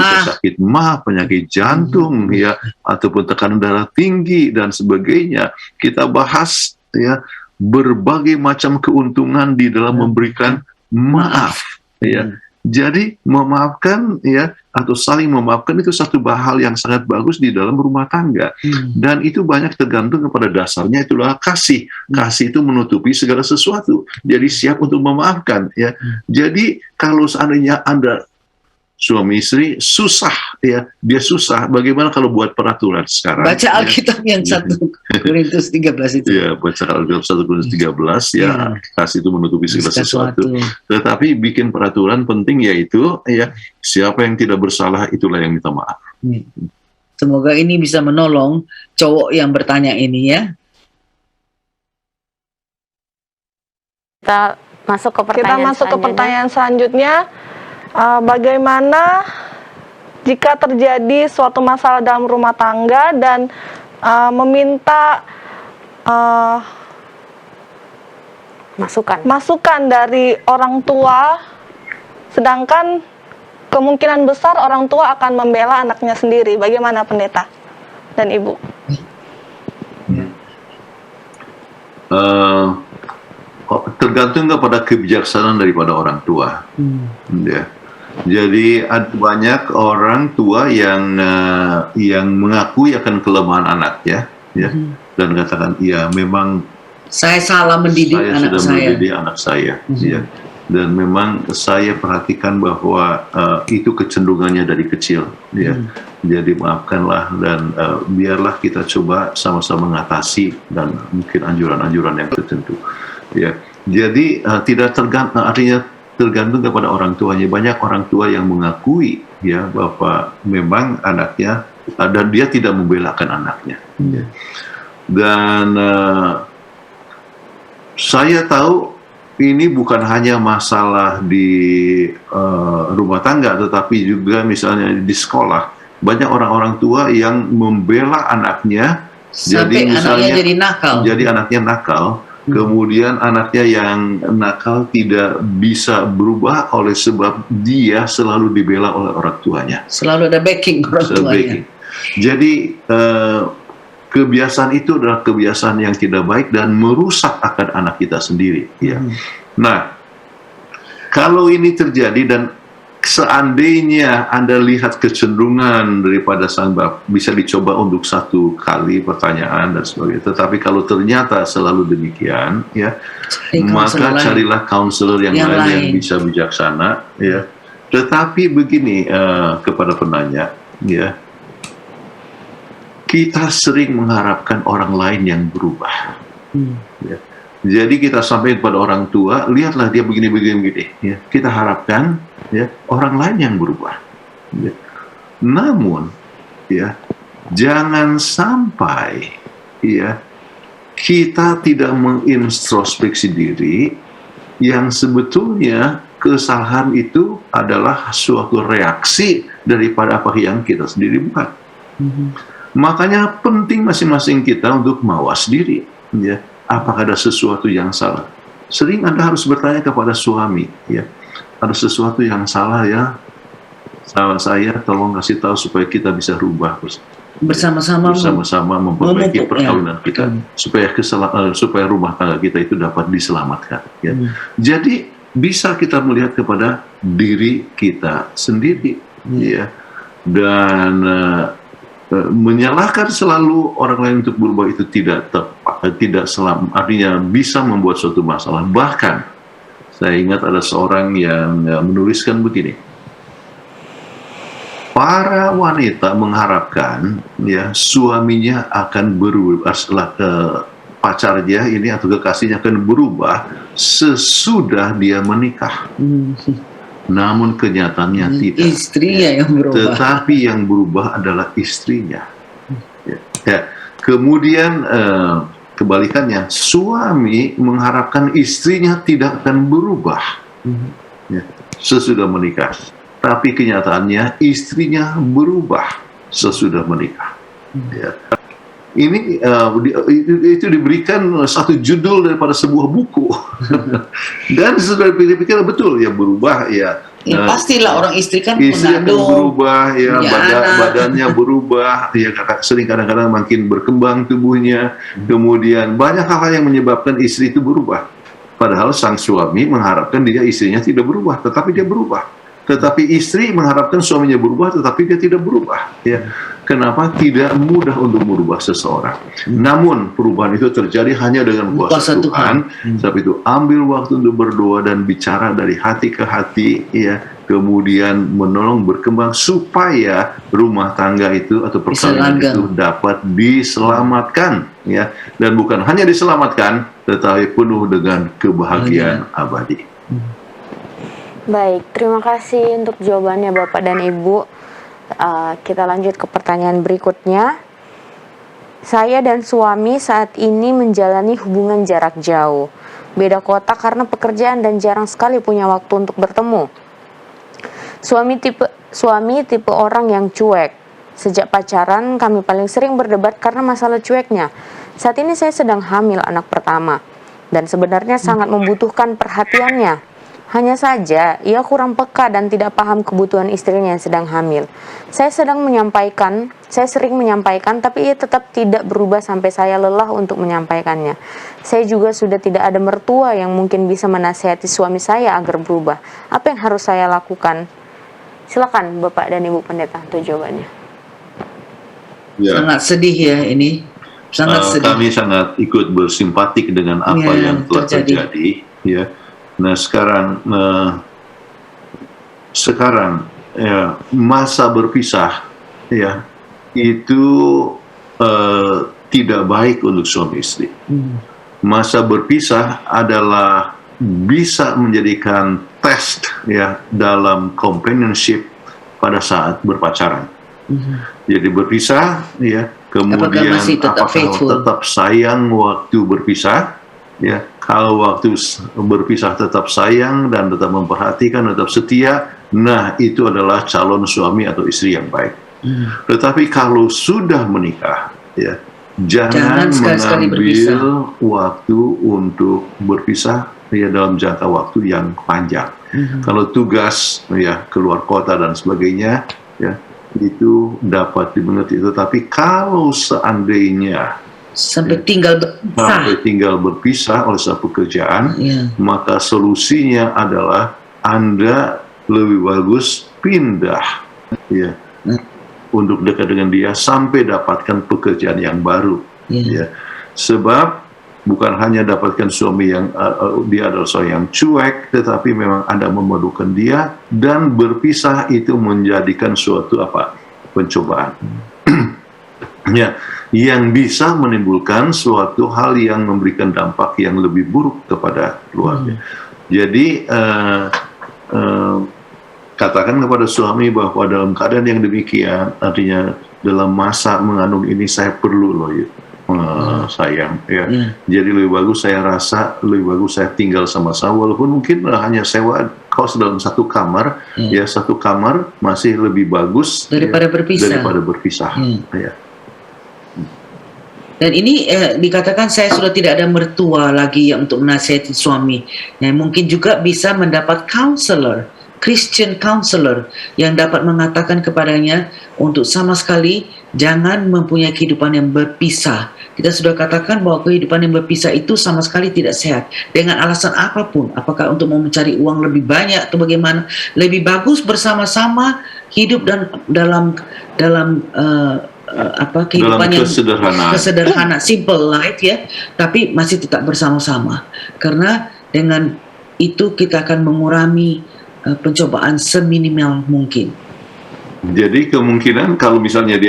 mah, penyakit jantung, ya, ataupun tekanan darah tinggi dan sebagainya. Kita bahas, ya, berbagai macam keuntungan di dalam memberikan maaf, ya. Jadi memaafkan, ya, atau saling memaafkan itu satu hal yang sangat bagus di dalam rumah tangga. Dan itu banyak tergantung kepada dasarnya itulah kasih. Kasih itu menutupi segala sesuatu. Jadi siap untuk memaafkan, ya. Jadi kalau seandainya Anda suami istri susah, ya, dia susah. Bagaimana kalau buat peraturan sekarang? Baca Alkitab yang 1 Korintus 13 itu. Ya, baca Alkitab 1 Korintus 13, ya, kasih itu menutupi segala sesuatu. Tetapi bikin peraturan penting yaitu, ya, siapa yang tidak bersalah itulah yang minta maaf. Semoga ini bisa menolong cowok yang bertanya ini, ya. Kita masuk ke pertanyaan selanjutnya. Bagaimana jika terjadi suatu masalah dalam rumah tangga dan meminta masukan dari orang tua, sedangkan kemungkinan besar orang tua akan membela anaknya sendiri. Bagaimana pendeta dan ibu? Tergantung kepada kebijaksanaan daripada orang tua. Ya. Jadi ada banyak orang tua yang mengakui akan kelemahan anaknya, ya, dan katakan, ya, memang saya salah mendidik anak saya. mendidik anak saya, ya, dan memang saya perhatikan bahwa itu kecenderungannya dari kecil, ya. Jadi maafkanlah dan biarlah kita coba sama-sama mengatasi dan mungkin anjuran-anjuran yang tertentu, ya. Jadi tidak tergantung kepada orang tuanya. Banyak orang tua yang mengakui, ya, bahwa memang anaknya dan dia tidak membelakan anaknya. Ya. Dan saya tahu ini bukan hanya masalah di rumah tangga, tetapi juga misalnya di sekolah. Banyak orang-orang tua yang membela anaknya, sampai anaknya jadi nakal. Jadi anaknya nakal. Kemudian anaknya yang nakal tidak bisa berubah oleh sebab dia selalu dibela oleh orang tuanya. Selalu ada backing orang tuanya. Jadi kebiasaan itu adalah kebiasaan yang tidak baik dan merusak akan anak kita sendiri. Ya. Nah, kalau ini terjadi dan seandainya Anda lihat kecenderungan daripada sang bapak, bisa dicoba untuk satu kali pertanyaan dan sebagainya. Tetapi kalau ternyata selalu demikian, ya, maka carilah counselor yang lain yang bisa bijaksana, ya. Tetapi begini kepada penanya, ya, kita sering mengharapkan orang lain yang berubah. Ya. Jadi kita sampaikan kepada orang tua, lihatlah dia begini. Ya. Kita harapkan, ya, orang lain yang berubah. Ya. Namun, ya, jangan sampai, ya, kita tidak mengintrospeksi diri yang sebetulnya kesalahan itu adalah suatu reaksi daripada apa yang kita sendiri buat. Makanya penting masing-masing kita untuk mawas diri, ya. Apakah ada sesuatu yang salah? Sering Anda harus bertanya kepada suami, ya, ada sesuatu yang salah, ya, sama saya, tolong kasih tahu supaya kita bisa rubah bersama-sama memperbaiki perkawinan kita, supaya rumah tangga kita itu dapat diselamatkan. Ya. Jadi bisa kita melihat kepada diri kita sendiri, ya, dan menyalahkan selalu orang lain untuk berubah itu tidak tepat, artinya bisa membuat suatu masalah. Bahkan saya ingat ada seorang yang menuliskan begini, para wanita mengharapkan, ya, suaminya akan berubah setelah pacarnya ini atau kekasihnya akan berubah sesudah dia menikah. Namun kenyataannya tidak. Istrinya yang berubah. Tetapi yang berubah adalah istrinya. Ya. Kemudian kebalikannya, suami mengharapkan istrinya tidak akan berubah. Ya. sesudah menikah. Tapi kenyataannya istrinya berubah sesudah menikah. Ya. Ini itu diberikan satu judul daripada sebuah buku. Dan sesudah pikir-pikir betul ya berubah ya. Ya pastilah orang istri kan Istri akan mengandung, berubah ya, punya anak. badannya berubah ya, sering kadang-kadang makin berkembang tubuhnya. Kemudian banyak hal-hal yang menyebabkan istri itu berubah. Padahal sang suami mengharapkan istrinya tidak berubah, tetapi dia berubah. Tetapi istri mengharapkan suaminya berubah, tetapi dia tidak berubah. Ya, kenapa? Tidak mudah untuk merubah seseorang. Namun perubahan itu terjadi hanya dengan kuasa Tuhan. Sebab itu ambil waktu untuk berdoa dan bicara dari hati ke hati, ya. Kemudian menolong berkembang supaya rumah tangga itu atau perkawinan itu dapat diselamatkan, ya. Dan bukan hanya diselamatkan, tetapi penuh dengan kebahagiaan abadi. Baik, terima kasih untuk jawabannya Bapak dan Ibu. Kita lanjut ke pertanyaan berikutnya. Saya dan suami saat ini menjalani hubungan jarak jauh. Beda kota karena pekerjaan dan jarang sekali punya waktu untuk bertemu. Suami tipe orang yang cuek. Sejak pacaran kami paling sering berdebat karena masalah cueknya. Saat ini saya sedang hamil anak pertama dan sebenarnya sangat membutuhkan perhatiannya. Hanya saja, ia kurang peka dan tidak paham kebutuhan istrinya yang sedang hamil. Saya sering menyampaikan, tapi ia tetap tidak berubah sampai saya lelah untuk menyampaikannya. Saya juga sudah tidak ada mertua yang mungkin bisa menasihati suami saya agar berubah. Apa yang harus saya lakukan? Silakan Bapak dan Ibu Pendeta untuk jawabannya. Ya. Sangat sedih ya ini. Sangat sedih. Kami sangat ikut bersimpatik dengan apa yang telah terjadi. Ya. Nah sekarang ya, masa berpisah ya itu tidak baik untuk suami istri. Masa berpisah adalah bisa menjadikan tes ya dalam companionship pada saat berpacaran. Jadi berpisah ya, kemudian apakah tetap sayang waktu berpisah ya. Kalau waktu berpisah tetap sayang dan tetap memperhatikan, tetap setia, nah itu adalah calon suami atau istri yang baik. Tetapi kalau sudah menikah, ya jangan mengambil waktu untuk berpisah ya dalam jangka waktu yang panjang. Kalau tugas ya keluar kota dan sebagainya, ya itu dapat dimengerti. Tetapi kalau seandainya sampai tinggal berpisah oleh sebab pekerjaan, maka solusinya adalah Anda lebih bagus pindah ya untuk dekat dengan dia sampai dapatkan pekerjaan yang baru ya. Sebab bukan hanya dapatkan suami yang dia adalah suami yang cuek, tetapi memang Anda memerlukan dia, dan berpisah itu menjadikan suatu pencobaan ya, yang bisa menimbulkan suatu hal yang memberikan dampak yang lebih buruk kepada keluarga. Jadi katakan kepada suami bahwa dalam keadaan yang demikian, artinya dalam masa mengandung ini saya perlu loh sayang ya. Jadi lebih bagus saya tinggal sama-sama, walaupun mungkin hanya sewa kos dalam satu kamar ya, satu kamar masih lebih bagus daripada berpisah ya. Dan ini dikatakan saya sudah tidak ada mertua lagi untuk menasihati suami. Nah, mungkin juga bisa mendapat counselor, Christian counselor, yang dapat mengatakan kepadanya untuk sama sekali jangan mempunyai kehidupan yang berpisah. Kita sudah katakan bahwa kehidupan yang berpisah itu sama sekali tidak sehat. Dengan alasan apapun, apakah untuk mau mencari uang lebih banyak atau bagaimana, lebih bagus bersama-sama hidup dan dalam kehidupan yang kesederhana, simple life ya, tapi masih tetap bersama-sama. Karena dengan itu kita akan mengurangi pencobaan seminimal mungkin. Jadi kemungkinan kalau misalnya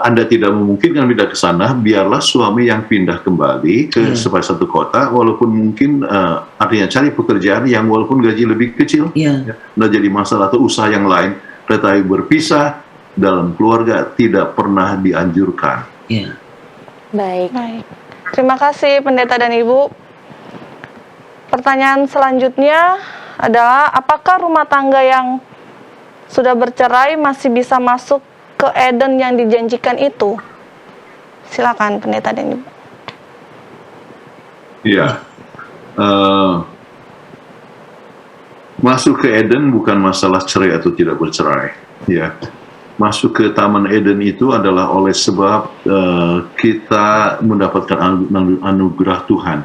Anda tidak memungkinkan pindah ke sana, biarlah suami yang pindah kembali ke satu kota, walaupun mungkin artinya cari pekerjaan yang walaupun gaji lebih kecil, nggak jadi masalah, atau usaha yang lain. Tetapi berpisah dalam keluarga tidak pernah dianjurkan. Baik. Terima kasih Pendeta dan Ibu. Pertanyaan selanjutnya, adalah apakah rumah tangga yang sudah bercerai masih bisa masuk ke Eden yang dijanjikan itu? Silakan pendeta dan ibu. Iya. Masuk ke Eden bukan masalah cerai atau tidak bercerai. Ya. Masuk ke Taman Eden itu adalah oleh sebab kita mendapatkan anugerah Tuhan.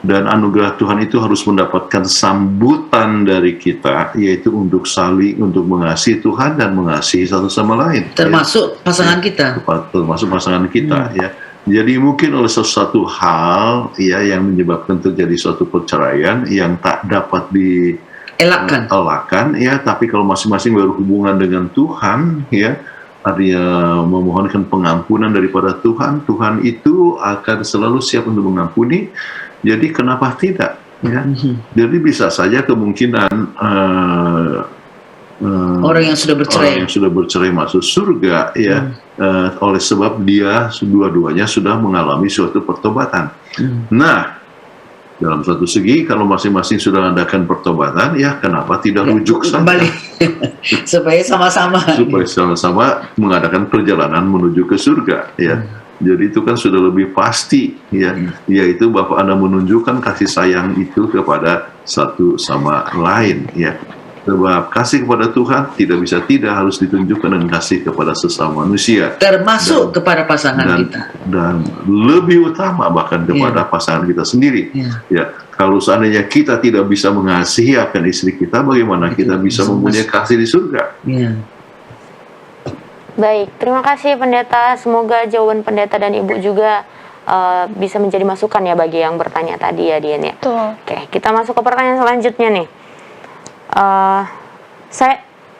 Dan anugerah Tuhan itu harus mendapatkan sambutan dari kita, yaitu untuk saling, untuk mengasihi Tuhan dan mengasihi satu sama lain. Termasuk pasangan kita. Termasuk pasangan kita, ya. Jadi mungkin oleh sesuatu hal ya yang menyebabkan terjadi suatu perceraian yang tak dapat dielakkan, ya. Tapi kalau masing-masing berhubungan dengan Tuhan, ya, artinya memohonkan pengampunan daripada Tuhan, Tuhan itu akan selalu siap untuk mengampuni. Jadi kenapa tidak? Ya, jadi bisa saja kemungkinan orang yang sudah bercerai masuk surga, ya, oleh sebab dia dua-duanya sudah mengalami suatu pertobatan. Nah, dalam satu segi kalau masing-masing sudah mengadakan pertobatan, ya kenapa tidak rujuk kembali supaya sama-sama mengadakan perjalanan menuju ke surga, ya. Jadi itu kan sudah lebih pasti, ya, yaitu Bapa Anda menunjukkan kasih sayang itu kepada satu sama lain, ya. Sebab kasih kepada Tuhan tidak bisa tidak harus ditunjukkan dengan kasih kepada sesama manusia, termasuk kepada pasangan kita, dan lebih utama bahkan kepada pasangan kita sendiri. Ya, kalau seandainya kita tidak bisa mengasihi akan istri kita, bagaimana kita bisa mempunyai kasih di surga? Baik, terima kasih pendeta. Semoga jawaban pendeta dan ibu juga bisa menjadi masukan ya bagi yang bertanya tadi ya, Dian ya. Betul. Oke, kita masuk ke pertanyaan selanjutnya nih.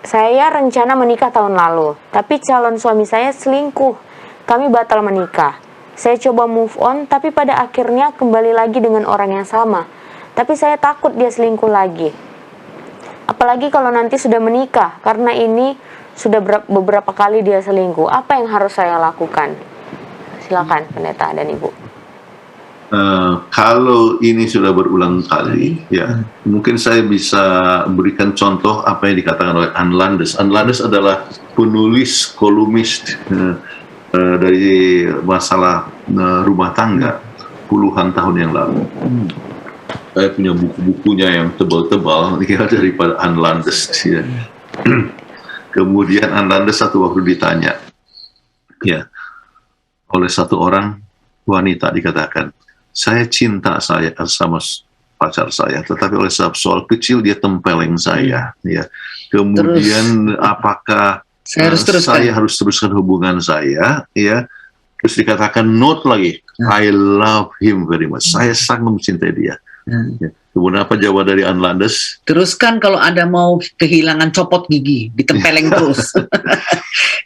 Saya rencana menikah tahun lalu, tapi calon suami saya selingkuh. Kami batal menikah. Saya coba move on, tapi pada akhirnya kembali lagi dengan orang yang sama. Tapi saya takut dia selingkuh lagi. Apalagi kalau nanti sudah menikah, karena ini sudah beberapa kali dia selingkuh. Apa yang harus saya lakukan? Silakan pendeta dan ibu. Kalau ini sudah berulang kali, ya, mungkin saya bisa berikan contoh apa yang dikatakan oleh Ann Landers. Ann Landers adalah penulis kolumnis dari masalah rumah tangga puluhan tahun yang lalu. Saya punya buku-bukunya yang tebal-tebal ya, daripada Ann Landers, ya. Kemudian Ann Landers satu waktu ditanya, ya, oleh satu orang wanita, dikatakan, saya cinta sama pacar saya, tetapi oleh sebab soal kecil dia tempeleng saya, ya. Kemudian apakah saya harus teruskan hubungan saya, ya? Terus dikatakan note lagi, I love him very much. Saya sangat mencintai dia. Ya. Kemudian apa jawaban dari Ann Landers? Teruskan kalau Anda mau kehilangan copot gigi, ditempeleng terus.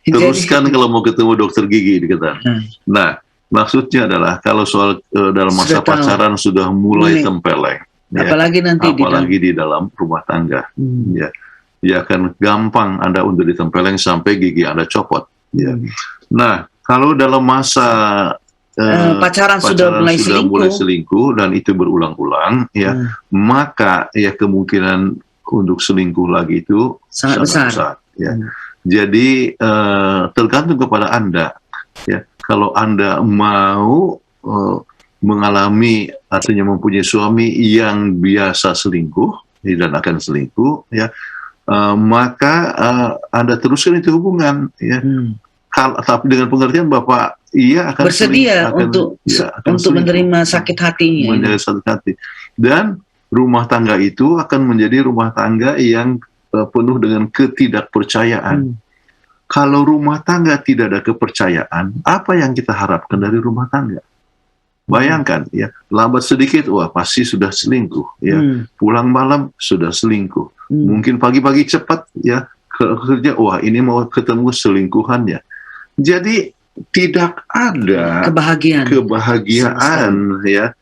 Teruskan kalau mau ketemu dokter gigi, dikatakan. Nah, maksudnya adalah kalau soal dalam masa pacaran sudah mulai tempeleng, apalagi ya, nanti di dalam rumah tangga, ya akan gampang Anda untuk ditempeleng sampai gigi Anda copot. Ya. Nah, kalau dalam masa pacaran sudah mulai selingkuh dan itu berulang-ulang, ya, maka ya kemungkinan untuk selingkuh lagi itu sangat besar. Ya. Jadi tergantung kepada Anda, ya. Kalau Anda mau mengalami, artinya mempunyai suami yang biasa selingkuh dan akan selingkuh, ya, maka Anda teruskan itu hubungan, ya. Tapi dengan pengertian Bapak akan bersedia untuk menerima sakit hatinya, dan rumah tangga itu akan menjadi rumah tangga yang penuh dengan ketidakpercayaan. Kalau rumah tangga tidak ada kepercayaan, apa yang kita harapkan dari rumah tangga? Bayangkan, ya, lambat sedikit, wah pasti sudah selingkuh, ya. Pulang malam sudah selingkuh. Mungkin pagi-pagi cepat, ya, kerja, wah ini mau ketemu selingkuhannya. Jadi tidak ada kebahagiaan, ya.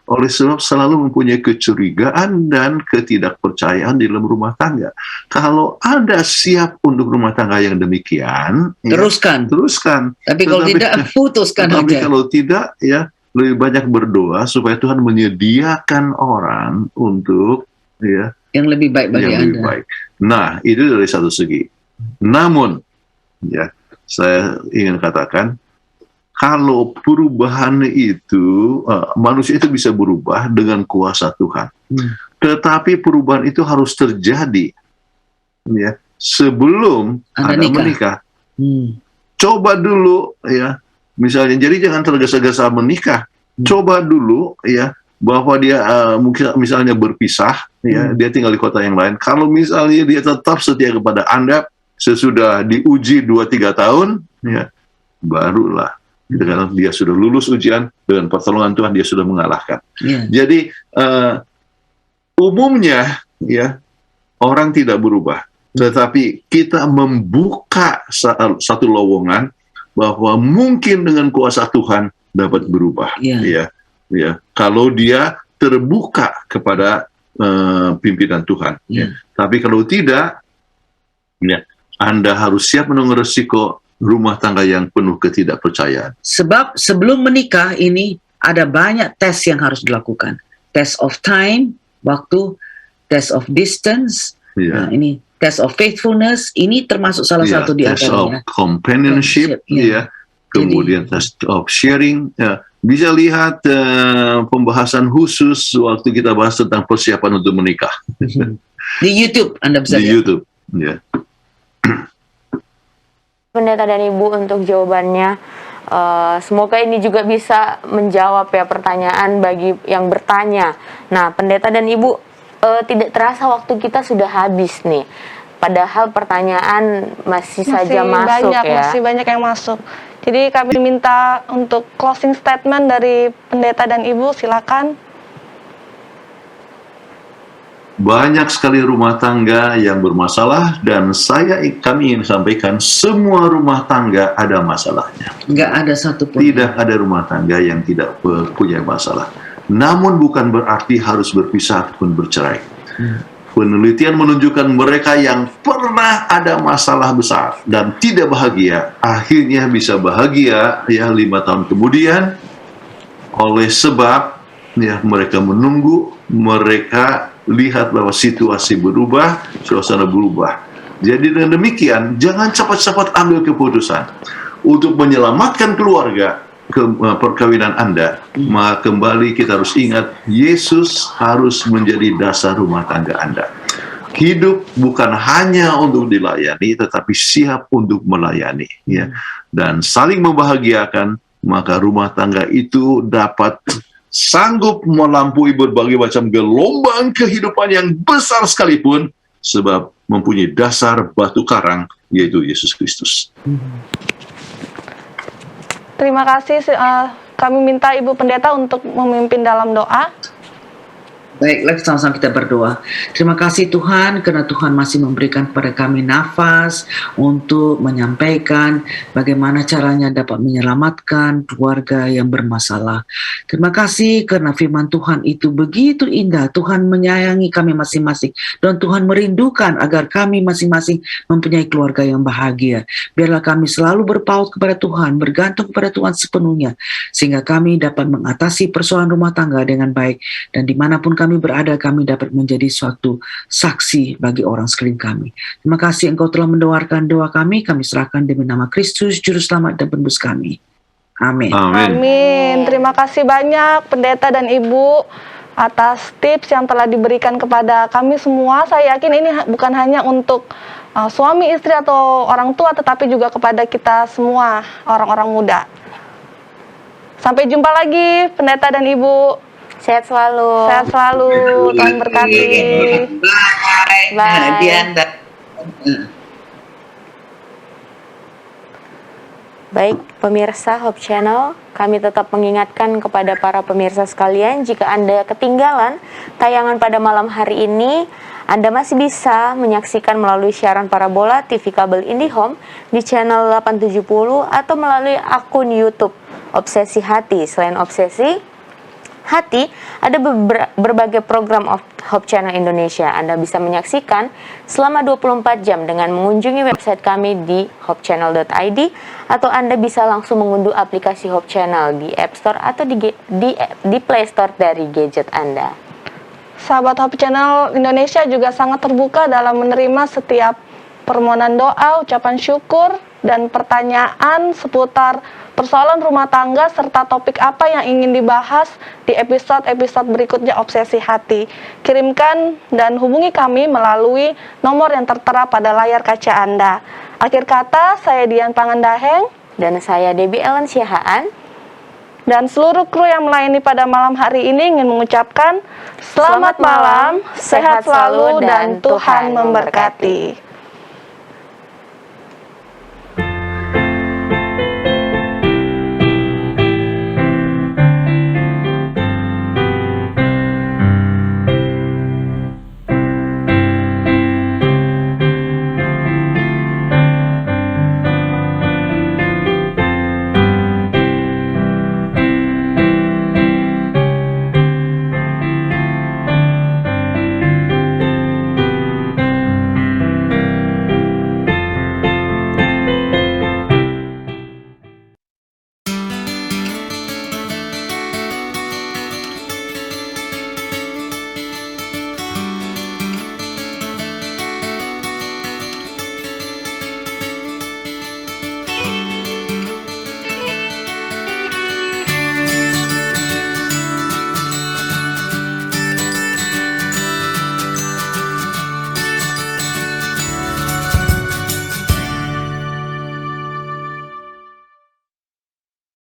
Oleh sebab selalu mempunyai kecurigaan dan ketidakpercayaan di dalam rumah tangga. Kalau Anda siap untuk rumah tangga yang demikian, teruskan. Tapi kalau tidak, putuskan aja. Tapi kalau tidak, ya lebih banyak berdoa supaya Tuhan menyediakan orang untuk ya, Yang lebih baik bagi yang lebih Anda. baik. Nah, itu dari satu segi. Namun, ya, saya ingin katakan, kalau perubahan itu, manusia itu bisa berubah dengan kuasa Tuhan. Tetapi perubahan itu harus terjadi, ya, sebelum Anda Anda menikah. Hmm. Coba dulu, ya, misalnya, jadi jangan tergesa-gesa menikah. Coba dulu, ya, bahwa dia mungkin misalnya berpisah, ya, dia tinggal di kota yang lain. Kalau misalnya dia tetap setia kepada Anda, sesudah diuji 2-3 tahun, ya, barulah dia sudah lulus ujian, dengan pertolongan Tuhan dia sudah mengalahkan. Ya. Jadi umumnya, ya, orang tidak berubah, tetapi kita membuka satu lowongan bahwa mungkin dengan kuasa Tuhan dapat berubah. Ya. Ya, kalau dia terbuka kepada pimpinan Tuhan. Ya. Tapi kalau tidak, ya, Anda harus siap menanggung resiko rumah tangga yang penuh ketidakpercayaan. Sebab sebelum menikah ini ada banyak tes yang harus dilakukan. Test of time, waktu, test of distance, Ya. nah, ini test of faithfulness, ini termasuk salah Ya, satu di test antaranya. of companionship, ya. Kemudian test of sharing. Ya. Bisa lihat pembahasan khusus waktu kita bahas tentang persiapan untuk menikah Di YouTube Anda bisa di lihat. YouTube. Ya. Pendeta dan Ibu untuk jawabannya. Semoga ini juga bisa menjawab ya pertanyaan bagi yang bertanya. Nah, Pendeta dan Ibu, tidak terasa waktu kita sudah habis nih. Padahal pertanyaan masih saja masuk banyak, ya. Masih banyak yang masuk. Jadi kami minta untuk closing statement dari Pendeta dan Ibu, silakan. Banyak sekali rumah tangga yang bermasalah, dan kami ingin sampaikan semua rumah tangga ada masalahnya. Nggak ada satupun. Tidak ada rumah tangga yang tidak punya masalah. Namun bukan berarti harus berpisah ataupun bercerai. Penelitian menunjukkan mereka yang pernah ada masalah besar dan tidak bahagia, akhirnya bisa bahagia, ya, 5 tahun kemudian, oleh sebab, ya, mereka menunggu, mereka lihat bahwa situasi berubah, suasana berubah. Jadi dengan demikian, jangan cepat-cepat ambil keputusan untuk menyelamatkan keluarga, perkawinan Anda. Maka kembali kita harus ingat, Yesus harus menjadi dasar rumah tangga Anda. Hidup bukan hanya untuk dilayani, tetapi siap untuk melayani, ya, dan saling membahagiakan. Maka rumah tangga itu dapat sanggup melampaui berbagai macam gelombang kehidupan yang besar sekalipun, sebab mempunyai dasar batu karang, yaitu Yesus Kristus. Terima kasih. Kami minta Ibu Pendeta untuk memimpin dalam doa. Baiklah, sama-sama kita berdoa. Terima kasih Tuhan, karena Tuhan masih memberikan kepada kami nafas untuk menyampaikan bagaimana caranya dapat menyelamatkan keluarga yang bermasalah. Terima kasih karena firman Tuhan itu begitu indah. Tuhan menyayangi kami masing-masing, dan Tuhan merindukan agar kami masing-masing mempunyai keluarga yang bahagia. Biarlah kami selalu berpaut kepada Tuhan, bergantung kepada Tuhan sepenuhnya, sehingga kami dapat mengatasi persoalan rumah tangga dengan baik, dan dimanapun kami berada, kami dapat menjadi suatu saksi bagi orang sekeliling kami. Terima kasih Engkau telah mendengarkan doa kami serahkan demi nama Kristus, Juru Selamat dan Penebus kami. Amin. Amin. Terima kasih banyak Pendeta dan Ibu atas tips yang telah diberikan kepada kami semua. Saya yakin ini bukan hanya untuk suami, istri, atau orang tua, tetapi juga kepada kita semua, orang-orang muda. Sampai jumpa lagi Pendeta dan Ibu. Sehat selalu. Sehat selalu. Tuhan berkati. Bye. Bye. Dianda. Baik, pemirsa Hope Channel, kami tetap mengingatkan kepada para pemirsa sekalian, jika Anda ketinggalan tayangan pada malam hari ini, Anda masih bisa menyaksikan melalui siaran parabola TV kabel IndiHome di channel 870 atau melalui akun YouTube Obsesi Hati. Selain Obsesi Hati, ada berbagai program Hope Channel Indonesia. Anda bisa menyaksikan selama 24 jam dengan mengunjungi website kami di hopechannel.id, atau Anda bisa langsung mengunduh aplikasi Hope Channel di App Store atau di Play Store dari gadget Anda. Sahabat Hope Channel Indonesia juga sangat terbuka dalam menerima setiap permohonan doa, ucapan syukur, dan pertanyaan seputar persoalan rumah tangga serta topik apa yang ingin dibahas di episode-episode berikutnya Obsesi Hati. Kirimkan dan hubungi kami melalui nomor yang tertera pada layar kaca Anda. Akhir kata, saya Dian Pangandaheng Dan saya Debbie Ellen Siahaan. dan seluruh kru yang melayani pada malam hari ini ingin mengucapkan selamat malam, sehat selalu, dan Tuhan memberkati.